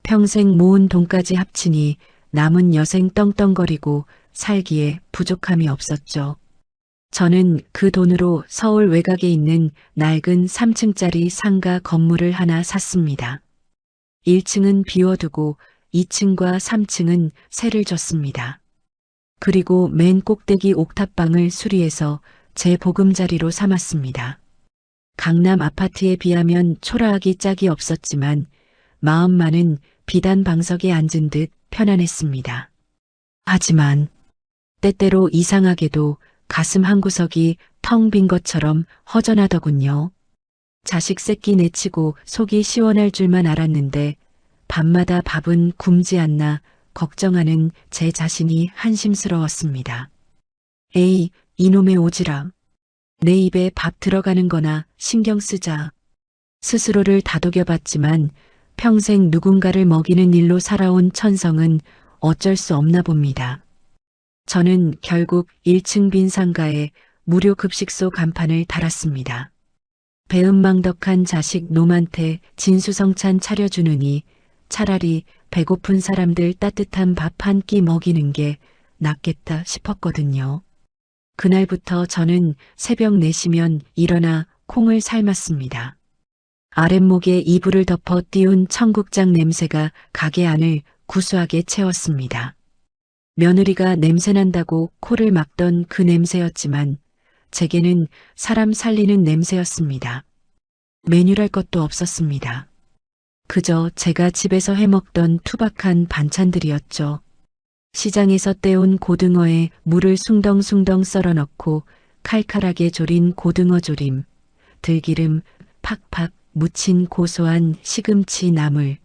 평생 모은 돈까지 합치니 남은 여생 떵떵거리고 살기에 부족함이 없었죠. 저는 그 돈으로 서울 외곽에 있는 낡은 3층짜리 상가 건물을 하나 샀습니다. 1층은 비워두고 2층과 3층은 세를 줬습니다. 그리고 맨 꼭대기 옥탑방을 수리해서 제 보금자리로 삼았습니다. 강남 아파트에 비하면 초라하기 짝이 없었지만 마음만은 비단 방석에 앉은 듯 편안했습니다. 하지만 때때로 이상하게도 가슴 한구석이 텅 빈 것처럼 허전하더군요. 자식 새끼 내치고 속이 시원할 줄만 알았는데 밤마다 밥은 굶지 않나 걱정하는 제 자신이 한심스러웠습니다. 에이, 이놈의 오지랖. 내 입에 밥 들어가는 거나 신경 쓰자. 스스로를 다독여봤지만 평생 누군가를 먹이는 일로 살아온 천성은 어쩔 수 없나 봅니다. 저는 결국 1층 빈 상가에 무료 급식소 간판을 달았습니다. 배은망덕한 자식 놈한테 진수성찬 차려주느니 차라리 배고픈 사람들 따뜻한 밥 한 끼 먹이는 게 낫겠다 싶었거든요. 그날부터 저는 새벽 4시면 일어나 콩을 삶았습니다. 아랫목에 이불을 덮어 띄운 청국장 냄새가 가게 안을 구수하게 채웠습니다. 며느리가 냄새난다고 코를 막던 그 냄새였지만 제게는 사람 살리는 냄새였습니다. 메뉴랄 것도 없었습니다. 그저 제가 집에서 해먹던 투박한 반찬들이었죠. 시장에서 떼온 고등어에 물을 숭덩숭덩 썰어 넣고 칼칼하게 졸인 고등어 조림, 들기름 팍팍 묻힌 고소한 시금치 나물,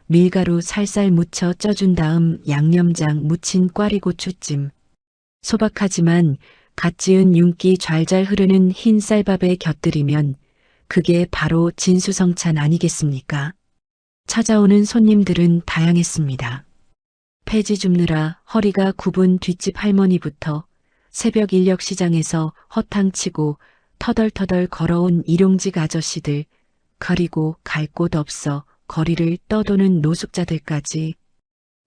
밀가루 살살 묻혀 쪄준 다음 양념장 묻힌 꽈리고추찜, 소박하지만 갓 지은 윤기 잘잘 흐르는 흰 쌀밥에 곁들이면 그게 바로 진수성찬 아니겠습니까? 찾아오는 손님들은 다양했습니다. 폐지 줍느라 허리가 굽은 뒷집 할머니부터 새벽 인력 시장에서 허탕치고 터덜터덜 걸어온 일용직 아저씨들, 그리고 갈 곳 없어 거리를 떠도는 노숙자들까지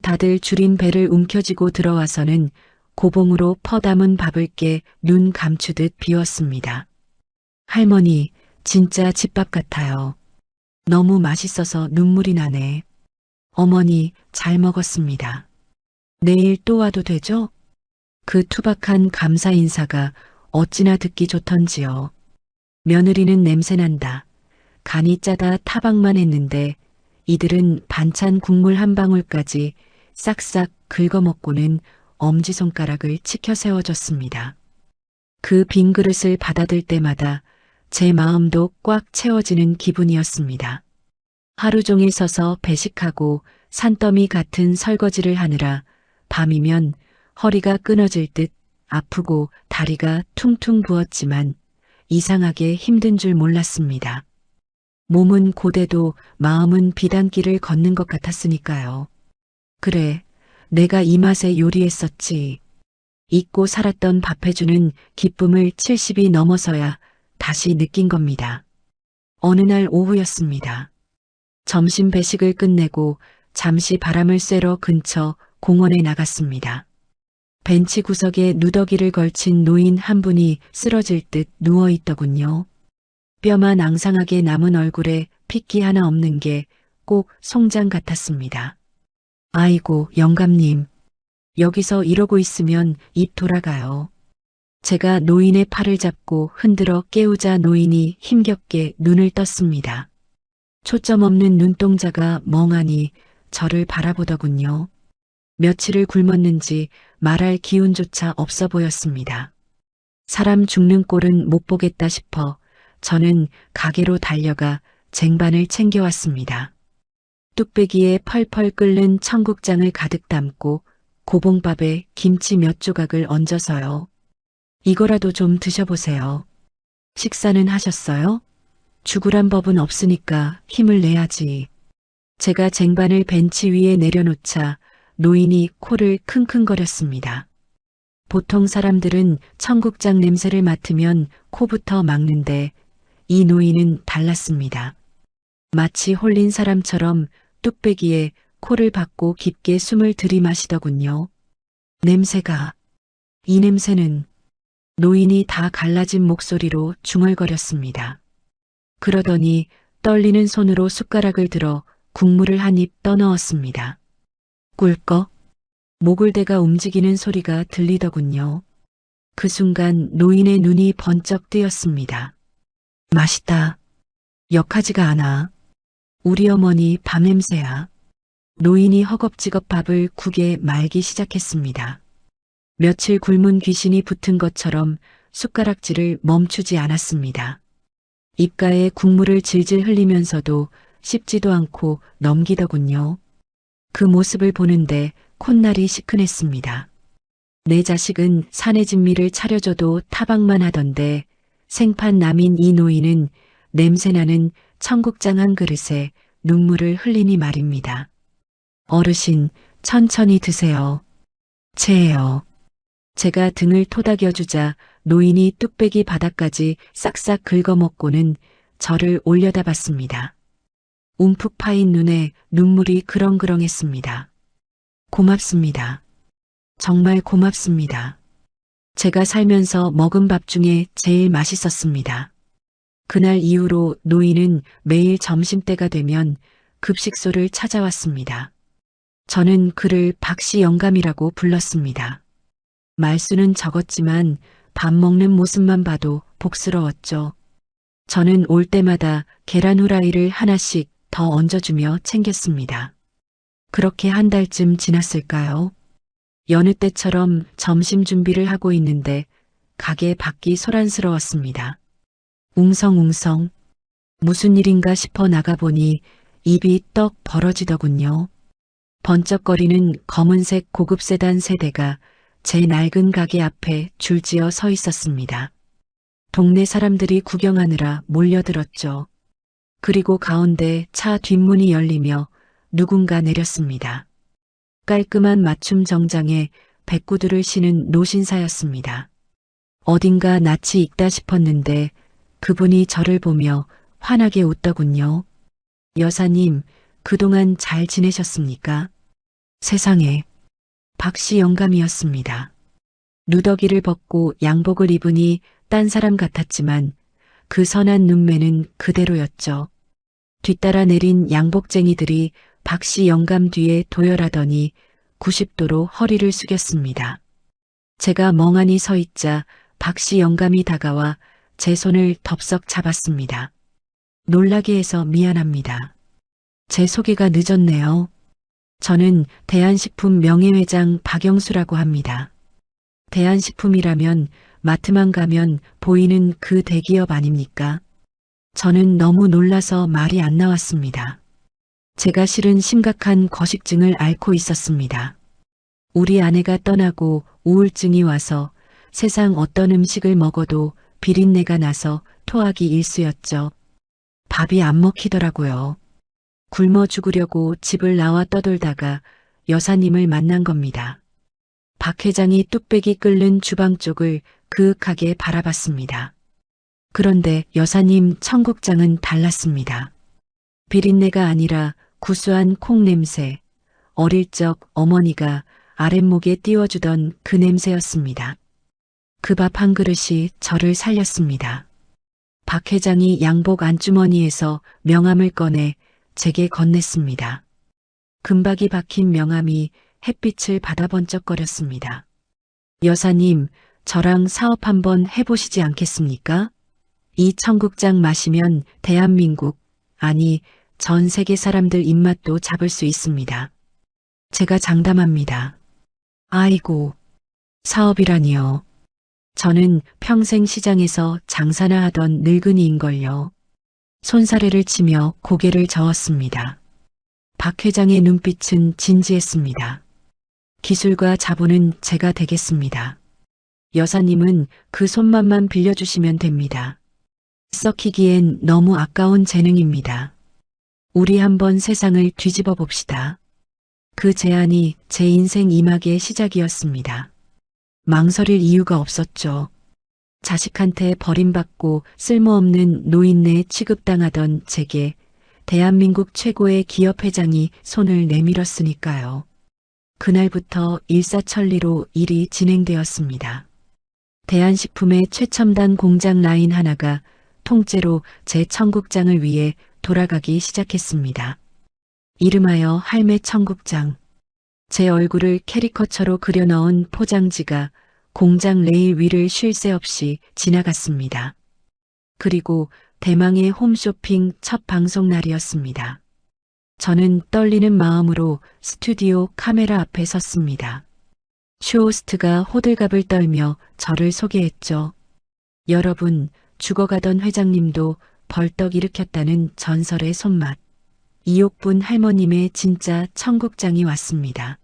다들 줄인 배를 움켜쥐고 들어와서는 고봉으로 퍼담은 밥을 깨 눈 감추듯 비웠습니다. 할머니, 진짜 집밥 같아요. 너무 맛있어서 눈물이 나네. 어머니, 잘 먹었습니다. 내일 또 와도 되죠? 그 투박한 감사 인사가 어찌나 듣기 좋던지요. 며느리는 냄새난다. 간이 짜다 타박만 했는데 이들은 반찬 국물 한 방울까지 싹싹 긁어먹고는 엄지손가락을 치켜 세워줬습니다. 그 빈 그릇을 받아들 때마다 제 마음도 꽉 채워지는 기분이었습니다. 하루 종일 서서 배식하고 산더미 같은 설거지를 하느라 밤이면 허리가 끊어질 듯 아프고 다리가 퉁퉁 부었지만 이상하게 힘든 줄 몰랐습니다. 몸은 고되도 마음은 비단길을 걷는 것 같았으니까요. 그래, 내가 이 맛에 요리했었지. 잊고 살았던 밥 해주는 기쁨을 70이 넘어서야 다시 느낀 겁니다. 어느 날 오후였습니다. 점심 배식을 끝내고 잠시 바람을 쐬러 근처 공원에 나갔습니다. 벤치 구석에 누더기를 걸친 노인 한 분이 쓰러질 듯 누워 있더군요. 뼈만 앙상하게 남은 얼굴에 핏기 하나 없는 게 꼭 송장 같았습니다. 아이고, 영감님. 여기서 이러고 있으면 입 돌아가요. 제가 노인의 팔을 잡고 흔들어 깨우자 노인이 힘겹게 눈을 떴습니다. 초점 없는 눈동자가 멍하니 저를 바라보더군요. 며칠을 굶었는지 말할 기운조차 없어 보였습니다. 사람 죽는 꼴은 못 보겠다 싶어 저는 가게로 달려가 쟁반을 챙겨왔습니다. 뚝배기에 펄펄 끓는 청국장을 가득 담고 고봉밥에 김치 몇 조각을 얹어서요. 이거라도 좀 드셔보세요. 식사는 하셨어요? 죽으란 법은 없으니까 힘을 내야지. 제가 쟁반을 벤치 위에 내려놓자 노인이 코를 킁킁거렸습니다. 보통 사람들은 청국장 냄새를 맡으면 코부터 막는데 이 노인은 달랐습니다. 마치 홀린 사람처럼 뚝배기에 코를 박고 깊게 숨을 들이마시더군요. 냄새가, 이 냄새는, 노인이 다 갈라진 목소리로 중얼거렸습니다. 그러더니 떨리는 손으로 숟가락을 들어 국물을 한 입 떠넣었습니다. 꿀꺽, 모글대가 움직이는 소리가 들리더군요. 그 순간 노인의 눈이 번쩍 뜨였습니다. 맛있다. 역하지가 않아. 우리 어머니 밥 냄새야. 노인이 허겁지겁 밥을 국에 말기 시작했습니다. 며칠 굶은 귀신이 붙은 것처럼 숟가락질을 멈추지 않았습니다. 입가에 국물을 질질 흘리면서도 씹지도 않고 넘기더군요. 그 모습을 보는데 콧날이 시큰했습니다. 내 자식은 사내 진미를 차려줘도 타박만 하던데 생판 남인 이 노인은 냄새나는 청국장 한 그릇에 눈물을 흘리니 말입니다. 어르신, 천천히 드세요. 체해요. 제가 등을 토닥여주자 노인이 뚝배기 바닥까지 싹싹 긁어먹고는 저를 올려다봤습니다. 움푹 파인 눈에 눈물이 그렁그렁했습니다. 고맙습니다. 정말 고맙습니다. 제가 살면서 먹은 밥 중에 제일 맛있었습니다. 그날 이후로 노인은 매일 점심때가 되면 급식소를 찾아왔습니다. 저는 그를 박씨 영감이라고 불렀습니다. 말수는 적었지만 밥 먹는 모습만 봐도 복스러웠죠. 저는 올 때마다 계란 후라이를 하나씩 더 얹어주며 챙겼습니다. 그렇게 한 달쯤 지났을까요? 여느 때처럼 점심 준비를 하고 있는데 가게 밖이 소란스러웠습니다. 웅성웅성 무슨 일인가 싶어 나가보니 입이 떡 벌어지더군요. 번쩍거리는 검은색 고급 세단 세 대가 제 낡은 가게 앞에 줄지어 서 있었습니다. 동네 사람들이 구경하느라 몰려들었죠. 그리고 가운데 차 뒷문이 열리며 누군가 내렸습니다. 깔끔한 맞춤 정장에 백구두를 신은 노신사였습니다. 어딘가 낯이 익다 싶었는데 그분이 저를 보며 환하게 웃더군요. 여사님, 그동안 잘 지내셨습니까? 세상에, 박씨 영감이었습니다. 누더기를 벗고 양복을 입으니 딴 사람 같았지만 그 선한 눈매는 그대로였죠. 뒤따라 내린 양복쟁이들이 박씨 영감 뒤에 도열하더니 90도로 허리를 숙였습니다. 제가 멍하니 서 있자 박씨 영감이 다가와 제 손을 덥석 잡았습니다. 놀라게 해서 미안합니다. 제 소개가 늦었네요. 저는 대한식품 명예회장 박영수라고 합니다. 대한식품이라면 마트만 가면 보이는 그 대기업 아닙니까? 저는 너무 놀라서 말이 안 나왔습니다. 제가 실은 심각한 거식증을 앓고 있었습니다. 우리 아내가 떠나고 우울증이 와서 세상 어떤 음식을 먹어도 비린내가 나서 토하기 일쑤였죠. 밥이 안 먹히더라고요. 굶어 죽으려고 집을 나와 떠돌다가 여사님을 만난 겁니다. 박 회장이 뚝배기 끓는 주방 쪽을 그윽하게 바라봤습니다. 그런데 여사님 청국장은 달랐습니다. 비린내가 아니라 구수한 콩 냄새, 어릴 적 어머니가 아랫목에 띄워주던 그 냄새였습니다. 그 밥 한 그릇이 저를 살렸습니다. 박 회장이 양복 안주머니에서 명함을 꺼내 제게 건넸습니다. 금박이 박힌 명함이 햇빛을 받아 번쩍거렸습니다. 여사님, 저랑 사업 한번 해보시지 않겠습니까? 이 청국장 마시면 대한민국, 아니 전 세계 사람들 입맛도 잡을 수 있습니다. 제가 장담합니다. 아이고, 사업이라니요. 저는 평생 시장에서 장사나 하던 늙은이인걸요. 손사래를 치며 고개를 저었습니다. 박 회장의 눈빛은 진지했습니다. 기술과 자본은 제가 되겠습니다. 여사님은 그 손맛만 빌려주시면 됩니다. 썩히기엔 너무 아까운 재능입니다. 우리 한번 세상을 뒤집어 봅시다. 그 제안이 제 인생 이막의 시작이었습니다. 망설일 이유가 없었죠. 자식한테 버림받고 쓸모없는 노인네 취급당하던 제게 대한민국 최고의 기업 회장이 손을 내밀었으니까요. 그날부터 일사천리로 일이 진행되었습니다. 대한식품의 최첨단 공장 라인 하나가 통째로 제 청국장을 위해 돌아가기 시작했습니다. 이름하여 할매 청국장. 제 얼굴을 캐리커처로 그려넣은 포장지가 공장 레일 위를 쉴 새 없이 지나갔습니다. 그리고 대망의 홈쇼핑 첫 방송 날이었습니다. 저는 떨리는 마음으로 스튜디오 카메라 앞에 섰습니다. 쇼호스트가 호들갑을 떨며 저를 소개했죠. 여러분, 죽어가던 회장님도 벌떡 일으켰다는 전설의 손맛. 이옥분 할머님의 진짜 청국장이 왔습니다.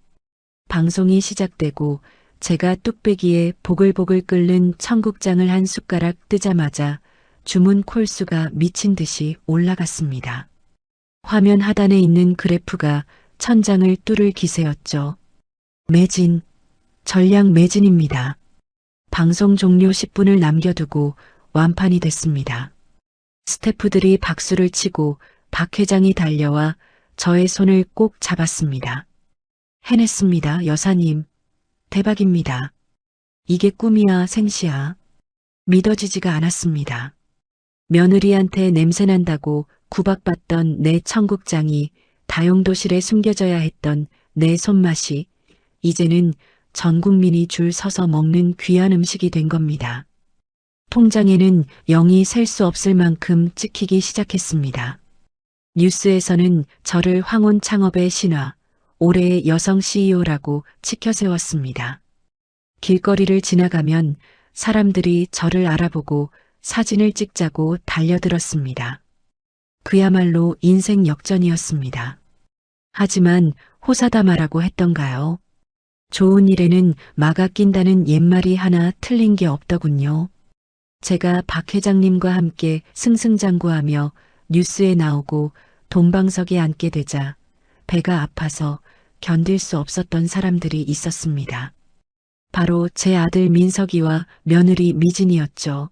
방송이 시작되고 제가 뚝배기에 보글보글 끓는 청국장을 한 숟가락 뜨자마자 주문 콜수가 미친 듯이 올라갔습니다. 화면 하단에 있는 그래프가 천장을 뚫을 기세였죠. 매진, 전량 매진입니다. 방송 종료 10분을 남겨두고 완판이 됐습니다. 스태프들이 박수를 치고 박 회장이 달려와 저의 손을 꼭 잡았습니다. 해냈습니다, 여사님. 대박입니다. 이게 꿈이야, 생시야. 믿어지지가 않았습니다. 며느리한테 냄새난다고 구박받던 내 청국장이 다용도실에 숨겨져야 했던 내 손맛이 이제는 전 국민이 줄 서서 먹는 귀한 음식이 된 겁니다. 통장에는 0이 셀 수 없을 만큼 찍히기 시작했습니다. 뉴스에서는 저를 황혼 창업의 신화, 올해의 여성 CEO라고 치켜세웠습니다. 길거리를 지나가면 사람들이 저를 알아보고 사진을 찍자고 달려들었습니다. 그야말로 인생 역전이었습니다. 하지만 호사다마라고 했던가요? 좋은 일에는 마가 낀다는 옛말이 하나 틀린 게 없더군요. 제가 박 회장님과 함께 승승장구하며 뉴스에 나오고 돈방석에 앉게 되자 배가 아파서 견딜 수 없었던 사람들이 있었습니다. 바로 제 아들 민석이와 며느리 미진이었죠.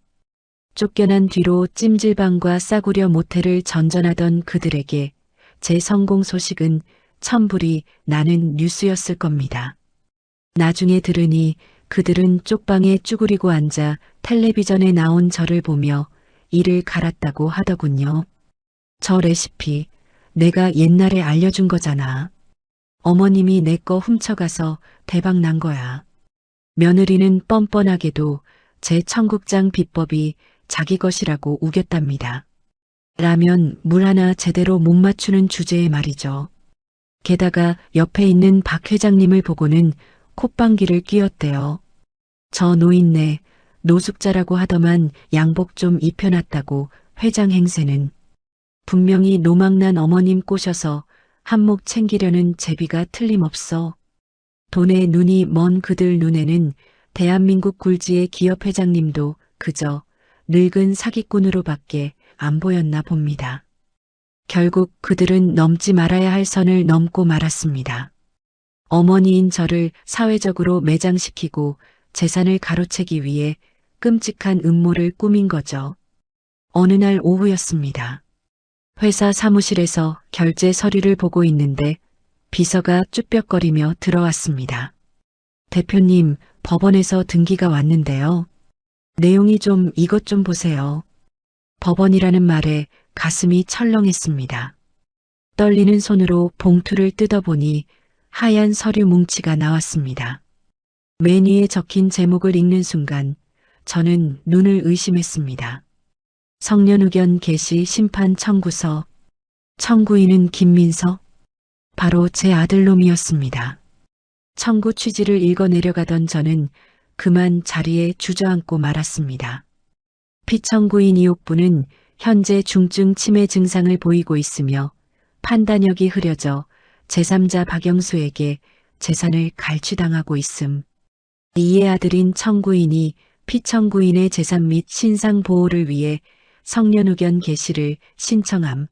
쫓겨난 뒤로 찜질방과 싸구려 모텔을 전전하던 그들에게 제 성공 소식은 천불이 나는 뉴스였을 겁니다. 나중에 들으니 그들은 쪽방에 쭈그리고 앉아 텔레비전에 나온 저를 보며 이를 갈았다고 하더군요. 저 레시피 내가 옛날에 알려준 거잖아. 어머님이 내 거 훔쳐가서 대박 난 거야. 며느리는 뻔뻔하게도 제 청국장 비법이 자기 것이라고 우겼답니다. 라면, 물 하나 제대로 못 맞추는 주제에 말이죠. 게다가 옆에 있는 박 회장님을 보고는 콧방귀를 뀌었대요. 저 노인네, 노숙자라고 하더만 양복 좀 입혀놨다고 회장 행세는. 분명히 노망난 어머님 꼬셔서 한몫 챙기려는 제비가 틀림없어. 돈에 눈이 먼 그들 눈에는 대한민국 굴지의 기업 회장님도 그저 늙은 사기꾼으로밖에 안 보였나 봅니다. 결국 그들은 넘지 말아야 할 선을 넘고 말았습니다. 어머니인 저를 사회적으로 매장시키고 재산을 가로채기 위해 끔찍한 음모를 꾸민 거죠. 어느 날 오후였습니다. 회사 사무실에서 결제 서류를 보고 있는데 비서가 쭈뼛거리며 들어왔습니다. 대표님, 법원에서 등기가 왔는데요. 내용이 좀 이것 좀 보세요. 법원이라는 말에 가슴이 철렁했습니다. 떨리는 손으로 봉투를 뜯어보니 하얀 서류 뭉치가 나왔습니다. 맨 위에 적힌 제목을 읽는 순간 저는 눈을 의심했습니다. 성년의견 개시 심판 청구서. 청구인은 김민서. 바로 제 아들놈이었습니다. 청구 취지를 읽어 내려가던 저는 그만 자리에 주저앉고 말았습니다. 피청구인 이옥부는 현재 중증 치매 증상을 보이고 있으며 판단력이 흐려져 제3자 박영수에게 재산을 갈취당하고 있음. 이의 아들인 청구인이 피청구인의 재산 및 신상 보호를 위해 성년의견 개시를 신청함.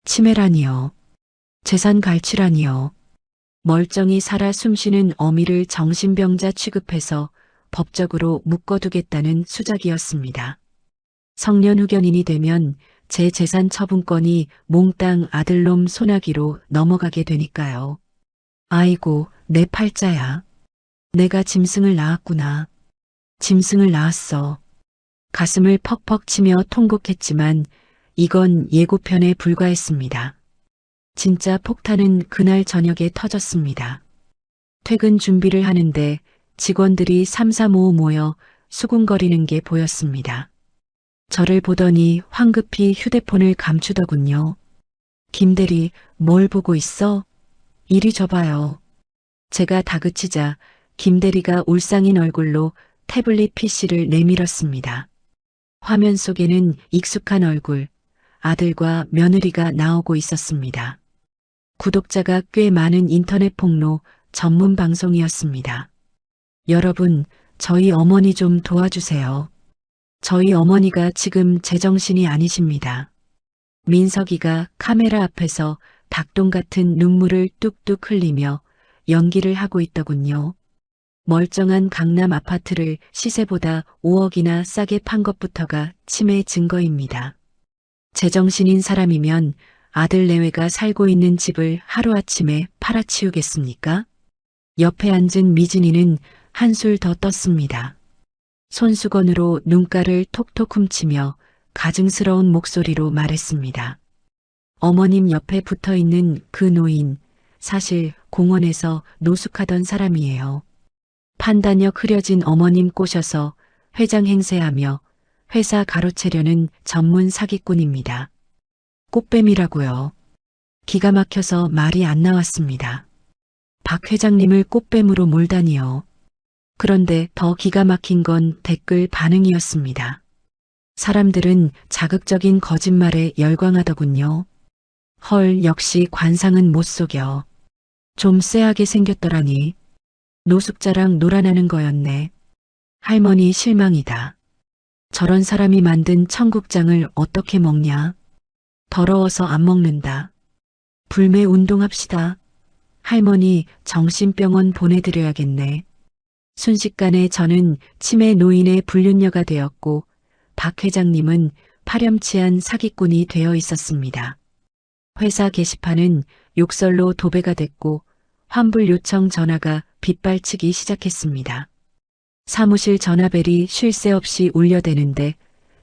치매라니요. 재산 갈취라니요. 멀쩡히 살아 숨쉬는 어미를 정신병자 취급해서 법적으로 묶어두겠다는 수작이었습니다. 성년의견인이 되면 제 재산 처분권이 몽땅 아들놈 소나기로 넘어가게 되니까요. 아이고, 내 팔자야. 내가 짐승을 낳았구나. 짐승을 낳았어. 가슴을 퍽퍽 치며 통곡했지만 이건 예고편에 불과했습니다. 진짜 폭탄은 그날 저녁에 터졌습니다. 퇴근 준비를 하는데 직원들이 삼삼오오 모여 수군거리는 게 보였습니다. 저를 보더니 황급히 휴대폰을 감추더군요. 김대리, 뭘 보고 있어? 이리 줘봐요. 제가 다그치자 김대리가 울상인 얼굴로 태블릿 PC를 내밀었습니다. 화면 속에는 익숙한 얼굴, 아들과 며느리가 나오고 있었습니다. 구독자가 꽤 많은 인터넷 폭로 전문 방송이었습니다. 여러분, 저희 어머니 좀 도와주세요. 저희 어머니가 지금 제정신이 아니십니다. 민석이가 카메라 앞에서 닭똥 같은 눈물을 뚝뚝 흘리며 연기를 하고 있더군요. 멀쩡한 강남 아파트를 시세보다 5억이나 싸게 판 것부터가 치매 증거입니다. 제정신인 사람이면 아들 내외가 살고 있는 집을 하루아침에 팔아치우겠습니까? 옆에 앉은 미진이는 한술 더 떴습니다. 손수건으로 눈가를 톡톡 훔치며 가증스러운 목소리로 말했습니다. 어머님 옆에 붙어있는 그 노인, 사실 공원에서 노숙하던 사람이에요. 판단력 흐려진 어머님 꼬셔서 회장 행세하며 회사 가로채려는 전문 사기꾼입니다. 꽃뱀이라고요. 기가 막혀서 말이 안 나왔습니다. 박 회장님을 꽃뱀으로 몰다니요. 그런데 더 기가 막힌 건 댓글 반응이었습니다. 사람들은 자극적인 거짓말에 열광하더군요. 헐, 역시 관상은 못 속여. 좀 쎄하게 생겼더라니. 노숙자랑 놀아나는 거였네. 할머니 실망이다. 저런 사람이 만든 청국장을 어떻게 먹냐. 더러워서 안 먹는다. 불매 운동합시다. 할머니 정신병원 보내드려야겠네. 순식간에 저는 치매 노인의 불륜녀가 되었고 박 회장님은 파렴치한 사기꾼이 되어 있었습니다. 회사 게시판은 욕설로 도배가 됐고 환불 요청 전화가 빗발치기 시작했습니다. 사무실 전화벨이 쉴 새 없이 울려대는데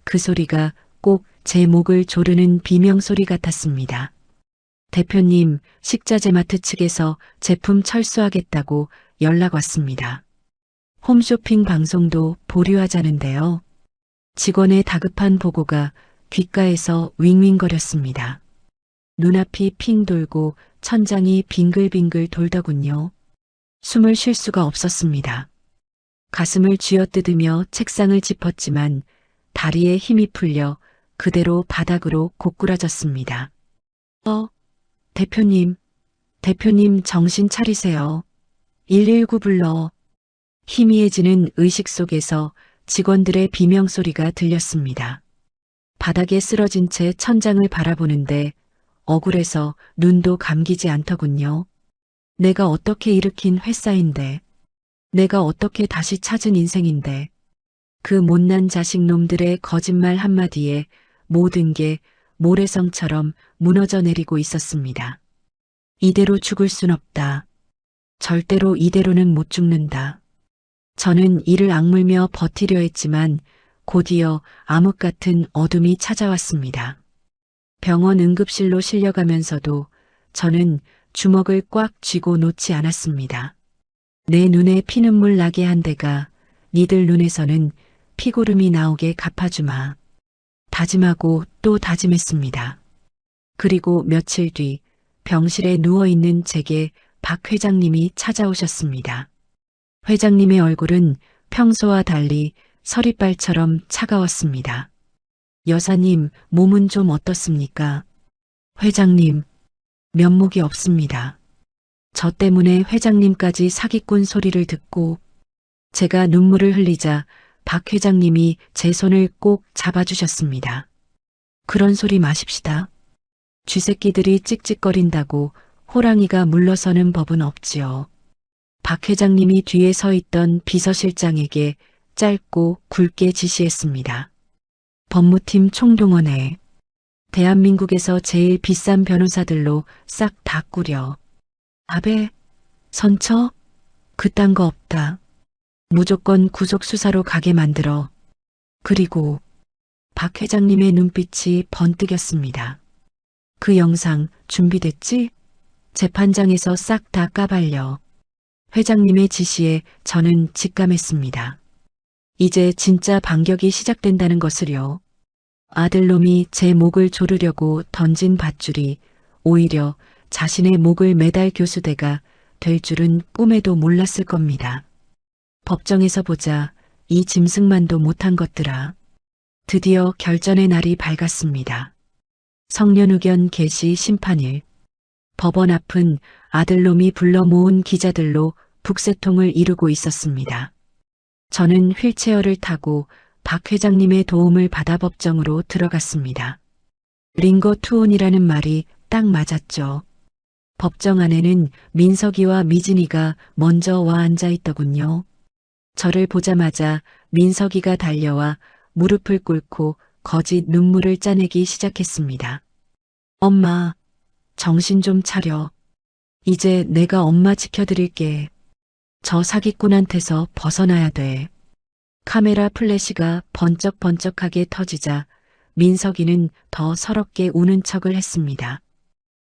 그 소리가 꼭 제 목을 조르는 비명소리 같았습니다. 대표님, 식자재마트 측에서 제품 철수하겠다고 연락 왔습니다. 홈쇼핑 방송도 보류하자는데요. 직원의 다급한 보고가 귓가에서 윙윙거렸습니다. 눈앞이 핑 돌고 천장이 빙글빙글 돌더군요. 숨을 쉴 수가 없었습니다. 가슴을 쥐어뜯으며 책상을 짚었지만 다리에 힘이 풀려 그대로 바닥으로 고꾸라졌습니다. 대표님 정신 차리세요. 119 불러. 희미해지는 의식 속에서 직원들의 비명소리가 들렸습니다. 바닥에 쓰러진 채 천장을 바라보는데 억울해서 눈도 감기지 않더군요. 내가 어떻게 일으킨 회사인데, 내가 어떻게 다시 찾은 인생인데, 그 못난 자식 놈들의 거짓말 한마디에 모든 게 모래성처럼 무너져 내리고 있었습니다. 이대로 죽을 순 없다. 절대로 이대로는 못 죽는다. 저는 이를 악물며 버티려 했지만 곧이어 암흑 같은 어둠이 찾아왔습니다. 병원 응급실로 실려가면서도 저는 주먹을 꽉 쥐고 놓지 않았습니다. 내 눈에 피눈물 나게 한 데가 니들 눈에서는 피고름이 나오게 갚아주마. 다짐하고 또 다짐했습니다. 그리고 며칠 뒤 병실에 누워있는 제게 박 회장님이 찾아오셨습니다. 회장님의 얼굴은 평소와 달리 서리발처럼 차가웠습니다. 여사님, 몸은 좀 어떻습니까? 회장님, 면목이 없습니다. 저 때문에 회장님까지 사기꾼 소리를 듣고 제가 눈물을 흘리자 박 회장님이 제 손을 꼭 잡아주셨습니다. 그런 소리 마십시다. 쥐새끼들이 찍찍거린다고 호랑이가 물러서는 법은 없지요. 박 회장님이 뒤에 서 있던 비서실장에게 짧고 굵게 지시했습니다. 법무팀 총동원해. 대한민국에서 제일 비싼 변호사들로 싹 다 꾸려. 아베, 선처? 그딴 거 없다. 무조건 구속수사로 가게 만들어. 그리고 박 회장님의 눈빛이 번뜩였습니다. 그 영상 준비됐지? 재판장에서 싹 다 까발려. 회장님의 지시에 저는 직감했습니다. 이제 진짜 반격이 시작된다는 것을요. 아들놈이 제 목을 조르려고 던진 밧줄이 오히려 자신의 목을 매달 교수대가 될 줄은 꿈에도 몰랐을 겁니다. 법정에서 보자 이 짐승만도 못한 것들아. 드디어 결전의 날이 밝았습니다. 성년의견 개시 심판일. 법원 앞은 아들놈이 불러 모은 기자들로 북새통을 이루고 있었습니다. 저는 휠체어를 타고 박 회장님의 도움을 받아 법정으로 들어갔습니다. 링거 투혼이라는 말이 딱 맞았죠. 법정 안에는 민석이와 미진이가 먼저 와 앉아 있더군요. 저를 보자마자 민석이가 달려와 무릎을 꿇고 거짓 눈물을 짜내기 시작했습니다. 엄마, 정신 좀 차려. 이제 내가 엄마 지켜드릴게. 저 사기꾼한테서 벗어나야 돼. 카메라 플래시가 번쩍번쩍하게 터지자 민석이는 더 서럽게 우는 척을 했습니다.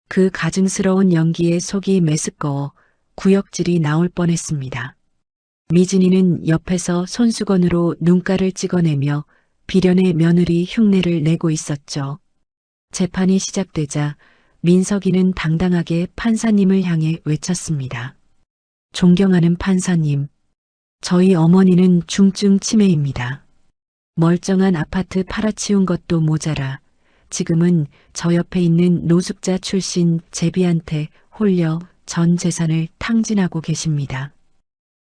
그 가증스러운 연기에 속이 메스꺼워 구역질이 나올 뻔했습니다. 미진이는 옆에서 손수건으로 눈가를 찍어내며 비련의 며느리 흉내를 내고 있었죠. 재판이 시작되자 민석이는 당당하게 판사님을 향해 외쳤습니다. 존경하는 판사님, 저희 어머니는 중증 치매입니다. 멀쩡한 아파트 팔아치운 것도 모자라 지금은 저 옆에 있는 노숙자 출신 제비한테 홀려 전 재산을 탕진하고 계십니다.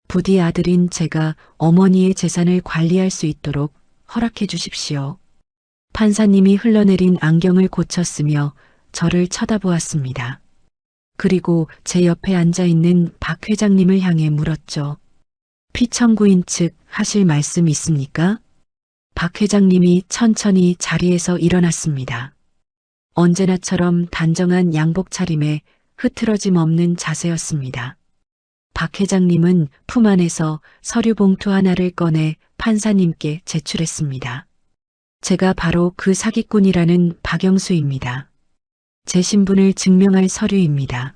부디 아들인 제가 어머니의 재산을 관리할 수 있도록 허락해 주십시오. 판사님이 흘러내린 안경을 고쳤으며 저를 쳐다보았습니다. 그리고 제 옆에 앉아있는 박 회장님을 향해 물었죠. 피청구인 측 하실 말씀 있습니까? 박 회장님이 천천히 자리에서 일어났습니다. 언제나처럼 단정한 양복 차림에 흐트러짐 없는 자세였습니다. 박 회장님은 품 안에서 서류 봉투 하나를 꺼내 판사님께 제출했습니다. 제가 바로 그 사기꾼이라는 박영수입니다. 제 신분을 증명할 서류입니다.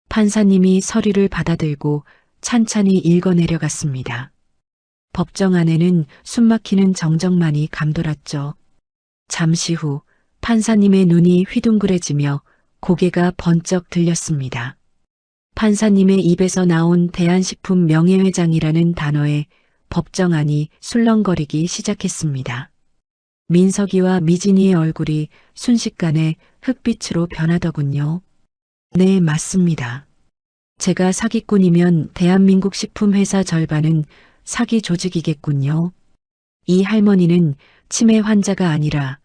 판사님이 서류를 받아들고 찬찬히 읽어내려갔습니다. 법정 안에는 숨막히는 정적만이 감돌았죠. 잠시 후 판사님의 눈이 휘둥그레지며 고개가 번쩍 들렸습니다. 판사님의 입에서 나온 대한식품 명예회장이라는 단어에 법정안이 술렁거리기 시작했습니다. 민석이와 미진이의 얼굴이 순식간에 흑빛으로 변하더군요. 네, 맞습니다. 제가 사기꾼이면 대한민국 식품회사 절반은 사기 조직이겠군요. 이 할머니는 치매 환자가 아니라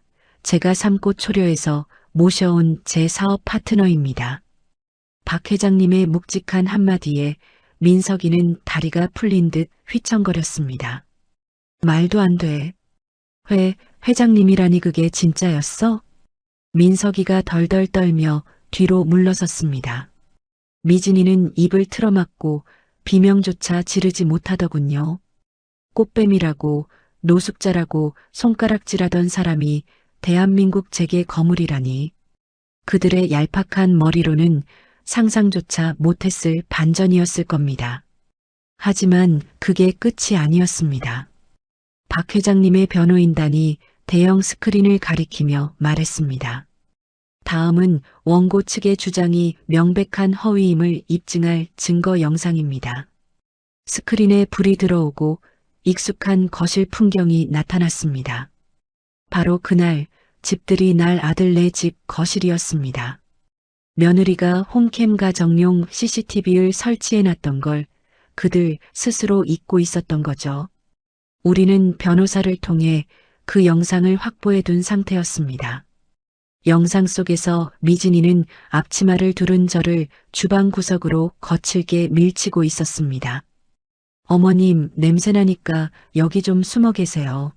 제가 삶고 초려해서 모셔온 제 사업 파트너입니다. 박 회장님의 묵직한 한마디에 민석이는 다리가 풀린 듯 휘청거렸습니다. 말도 안 돼. 회장님이라니 그게 진짜였어? 민석이가 덜덜 떨며 뒤로 물러섰습니다. 미진이는 입을 틀어막고 비명조차 지르지 못하더군요. 꽃뱀이라고 노숙자라고 손가락질하던 사람이 대한민국 재계 거물이라니. 그들의 얄팍한 머리로는 상상조차 못했을 반전이었을 겁니다. 하지만 그게 끝이 아니었습니다. 박 회장님의 변호인단이 대형 스크린을 가리키며 말했습니다. 다음은 원고 측의 주장이 명백한 허위임을 입증할 증거 영상입니다. 스크린에 불이 들어오고 익숙한 거실 풍경이 나타났습니다. 바로 그날 집들이 날 아들네 집 거실이었습니다. 며느리가 홈캠 가정용 CCTV를 설치해놨던 걸 그들 스스로 잊고 있었던 거죠. 우리는 변호사를 통해 그 영상을 확보해둔 상태였습니다. 영상 속에서 미진이는 앞치마를 두른 저를 주방 구석으로 거칠게 밀치고 있었습니다. 어머님, 냄새나니까 여기 좀 숨어 계세요.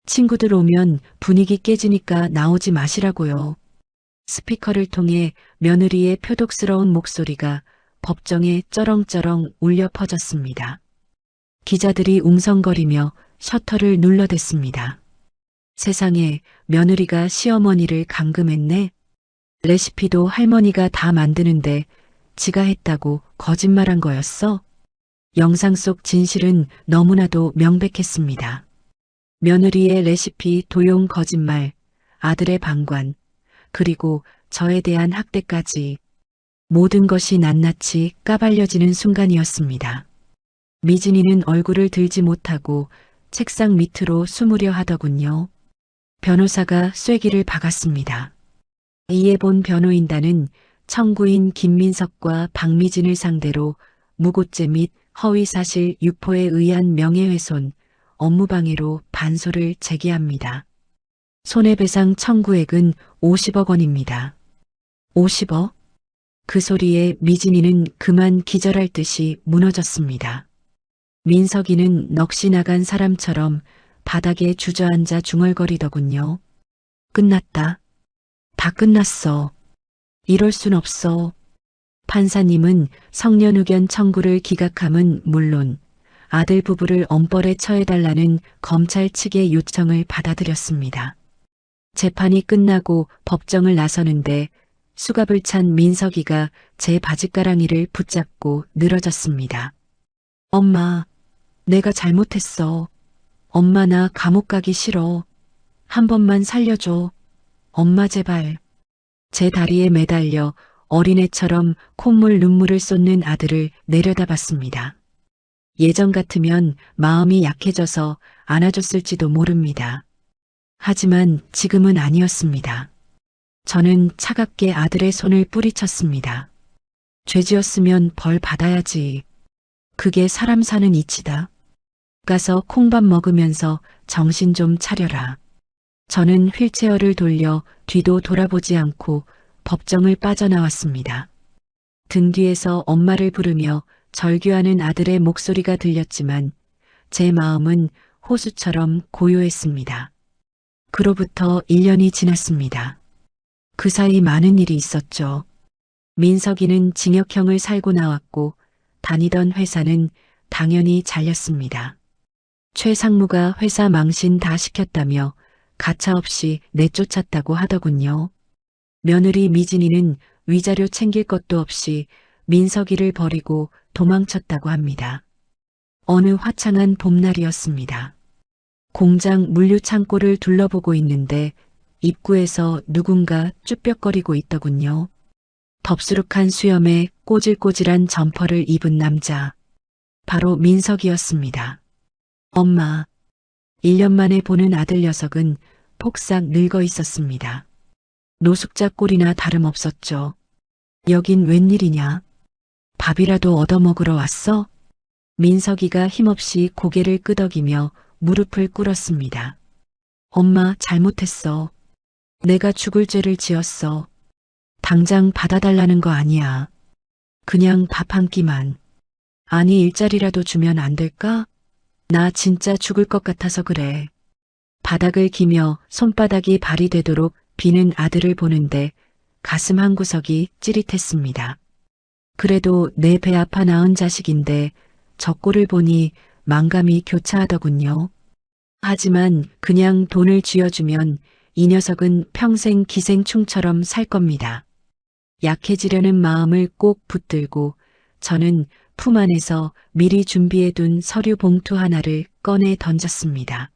친구들 오면 분위기 깨지니까 나오지 마시라고요. 스피커를 통해 며느리의 표독스러운 목소리가 법정에 쩌렁쩌렁 울려 퍼졌습니다. 기자들이 웅성거리며 셔터를 눌러댔습니다. 세상에, 며느리가 시어머니를 감금했네. 레시피도 할머니가 다 만드는데 지가 했다고 거짓말한 거였어? 영상 속 진실은 너무나도 명백했습니다. 며느리의 레시피 도용 거짓말, 아들의 방관, 그리고 저에 대한 학대까지 모든 것이 낱낱이 까발려지는 순간이었습니다. 미진이는 얼굴을 들지 못하고 책상 밑으로 숨으려 하더군요. 변호사가 쐐기를 박았습니다. 이에 본 변호인단은 청구인 김민석과 박미진을 상대로 무고죄 및 허위사실 유포에 의한 명예훼손, 업무방해로 반소를 제기합니다. 손해배상 청구액은 50억 원입니다. 50억? 그 소리에 미진이는 그만 기절할 듯이 무너졌습니다. 민석이는 넋이 나간 사람처럼 바닥에 주저앉아 중얼거리더군요. 끝났다. 다 끝났어. 이럴 순 없어. 판사님은 성년 의견 청구를 기각함은 물론 아들 부부를 엄벌에 처해달라는 검찰 측의 요청을 받아들였습니다. 재판이 끝나고 법정을 나서는데 수갑을 찬 민석이가 제 바짓가랑이를 붙잡고 늘어졌습니다. 엄마, 내가 잘못했어. 엄마 나 감옥 가기 싫어. 한 번만 살려줘. 엄마 제발. 제 다리에 매달려 어린애처럼 콧물 눈물을 쏟는 아들을 내려다봤습니다. 예전 같으면 마음이 약해져서 안아줬을지도 모릅니다. 하지만 지금은 아니었습니다. 저는 차갑게 아들의 손을 뿌리쳤습니다. 죄지었으면 벌 받아야지. 그게 사람 사는 이치다. 가서 콩밥 먹으면서 정신 좀 차려라. 저는 휠체어를 돌려 뒤도 돌아보지 않고 법정을 빠져나왔습니다. 등 뒤에서 엄마를 부르며 절규하는 아들의 목소리가 들렸지만 제 마음은 호수처럼 고요했습니다. 그로부터 1년이 지났습니다. 그 사이 많은 일이 있었죠. 민석이는 징역형을 살고 나왔고 다니던 회사는 당연히 잘렸습니다. 최 상무가 회사 망신 다 시켰다며 가차없이 내쫓았다고 하더군요. 며느리 미진이는 위자료 챙길 것도 없이 민석이를 버리고 도망쳤다고 합니다. 어느 화창한 봄날이었습니다. 공장 물류 창고를 둘러보고 있는데 입구에서 누군가 쭈뼛거리고 있더군요. 덥수룩한 수염에 꼬질꼬질한 점퍼를 입은 남자. 바로 민석이었습니다. 엄마. 1년 만에 보는 아들 녀석은 폭삭 늙어 있었습니다. 노숙자 꼴이나 다름없었죠. 여긴 웬일이냐? 밥이라도 얻어먹으러 왔어? 민석이가 힘없이 고개를 끄덕이며 무릎을 꿇었습니다. 엄마, 잘못했어. 내가 죽을 죄를 지었어. 당장 받아달라는 거 아니야. 그냥 밥 한 끼만. 아니, 일자리라도 주면 안 될까? 나 진짜 죽을 것 같아서 그래. 바닥을 기며 손바닥이 발이 되도록 비는 아들을 보는데 가슴 한구석이 찌릿했습니다. 그래도 내 배 아파 낳은 자식인데 저 꼴을 보니 망감이 교차하더군요. 하지만 그냥 돈을 쥐어주면 이 녀석은 평생 기생충처럼 살 겁니다. 약해지려는 마음을 꼭 붙들고 저는 품 안에서 미리 준비해둔 서류 봉투 하나를 꺼내 던졌습니다.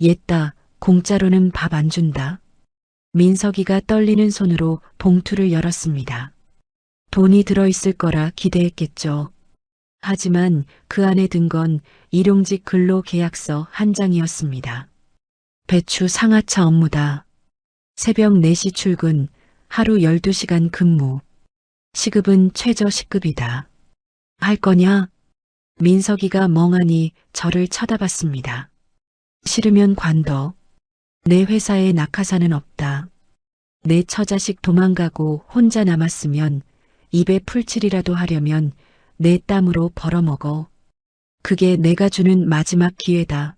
옛다, 공짜로는 밥 안 준다. 민석이가 떨리는 손으로 봉투를 열었습니다. 돈이 들어있을 거라 기대했겠죠. 하지만 그 안에 든 건 일용직 근로계약서 한 장이었습니다. 배추 상하차 업무다. 새벽 4시 출근, 하루 12시간 근무. 시급은 최저 시급이다. 할 거냐? 민석이가 멍하니 저를 쳐다봤습니다. 싫으면 관둬. 내 회사에 낙하산은 없다. 내 처자식 도망가고 혼자 남았으면 입에 풀칠이라도 하려면 내 땀으로 벌어먹어. 그게 내가 주는 마지막 기회다.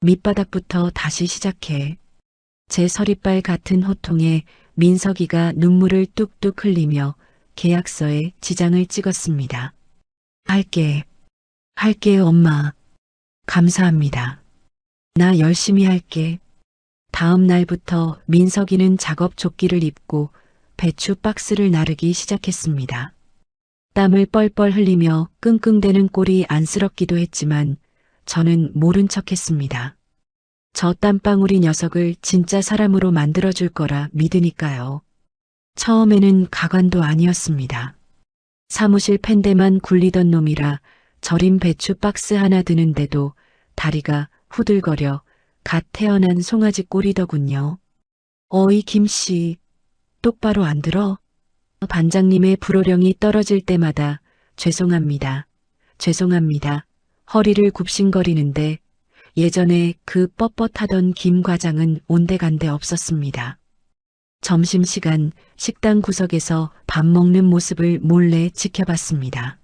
밑바닥부터 다시 시작해. 제 서리빨 같은 호통에 민석이가 눈물을 뚝뚝 흘리며 계약서에 지장을 찍었습니다. 할게 엄마. 감사합니다. 나 열심히 할게. 다음 날부터 민석이는 작업 조끼를 입고 배추 박스를 나르기 시작했습니다. 땀을 뻘뻘 흘리며 끙끙대는 꼴이 안쓰럽기도 했지만 저는 모른 척했습니다. 저 땀방울이 녀석을 진짜 사람으로 만들어줄 거라 믿으니까요. 처음에는 가관도 아니었습니다. 사무실 펜대만 굴리던 놈이라 절인 배추 박스 하나 드는데도 다리가 후들거려 갓 태어난 송아지 꼴이더군요. 어이 김씨, 똑바로 안 들어? 반장님의 불호령이 떨어질 때마다 죄송합니다. 죄송합니다. 허리를 굽신거리는데 예전에 그 뻣뻣하던 김 과장은 온데간데 없었습니다. 점심시간 식당 구석에서 밥 먹는 모습을 몰래 지켜봤습니다.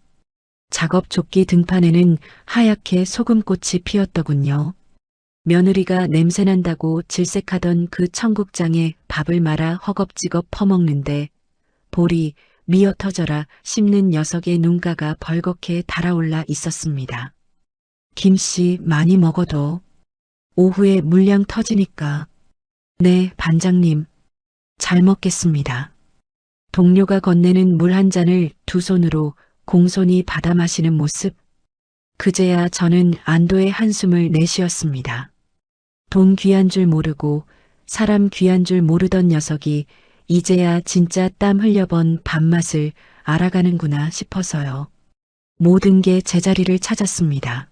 작업 조끼 등판에는 하얗게 소금꽃이 피었더군요. 며느리가 냄새난다고 질색하던 그 청국장에 밥을 말아 허겁지겁 퍼먹는데 볼이 미어 터져라 씹는 녀석의 눈가가 벌겋게 달아올라 있었습니다. 김씨 많이 먹어도 오후에 물량 터지니까. 네, 반장님. 잘 먹겠습니다. 동료가 건네는 물 한 잔을 두 손으로 공손히 받아 마시는 모습. 그제야 저는 안도의 한숨을 내쉬었습니다. 돈 귀한 줄 모르고 사람 귀한 줄 모르던 녀석이 이제야 진짜 땀 흘려본 밥맛을 알아가는구나 싶어서요. 모든 게 제자리를 찾았습니다.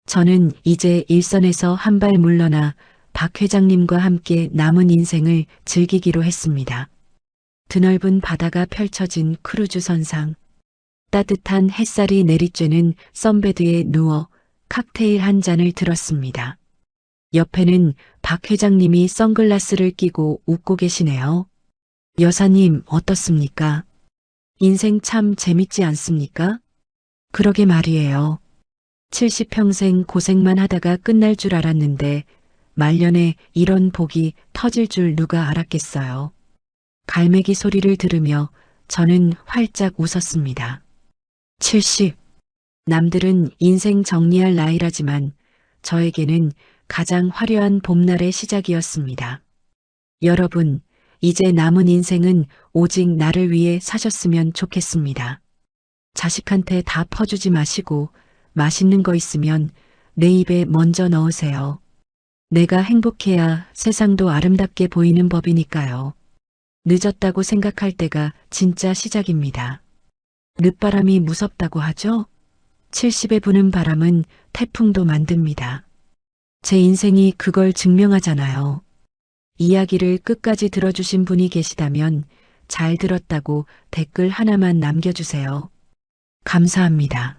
저는 이제 일선에서 한 발 물러나 박 회장님과 함께 남은 인생을 즐기기로 했습니다. 드넓은 바다가 펼쳐진 크루즈 선상. 따뜻한 햇살이 내리쬐는 선베드에 누워 칵테일 한 잔을 들었습니다. 옆에는 박 회장님이 선글라스를 끼고 웃고 계시네요. 여사님 어떻습니까? 인생 참 재밌지 않습니까? 그러게 말이에요. 70평생 고생만 하다가 끝날 줄 알았는데 말년에 이런 복이 터질 줄 누가 알았겠어요. 갈매기 소리를 들으며 저는 활짝 웃었습니다. 70. 남들은 인생 정리할 나이라지만 저에게는 가장 화려한 봄날의 시작이었습니다. 여러분, 이제 남은 인생은 오직 나를 위해 사셨으면 좋겠습니다. 자식한테 다 퍼주지 마시고 맛있는 거 있으면 내 입에 먼저 넣으세요. 내가 행복해야 세상도 아름답게 보이는 법이니까요. 늦었다고 생각할 때가 진짜 시작입니다. 늦바람이 무섭다고 하죠? 70에 부는 바람은 태풍도 만듭니다. 제 인생이 그걸 증명하잖아요. 이야기를 끝까지 들어주신 분이 계시다면 잘 들었다고 댓글 하나만 남겨주세요. 감사합니다.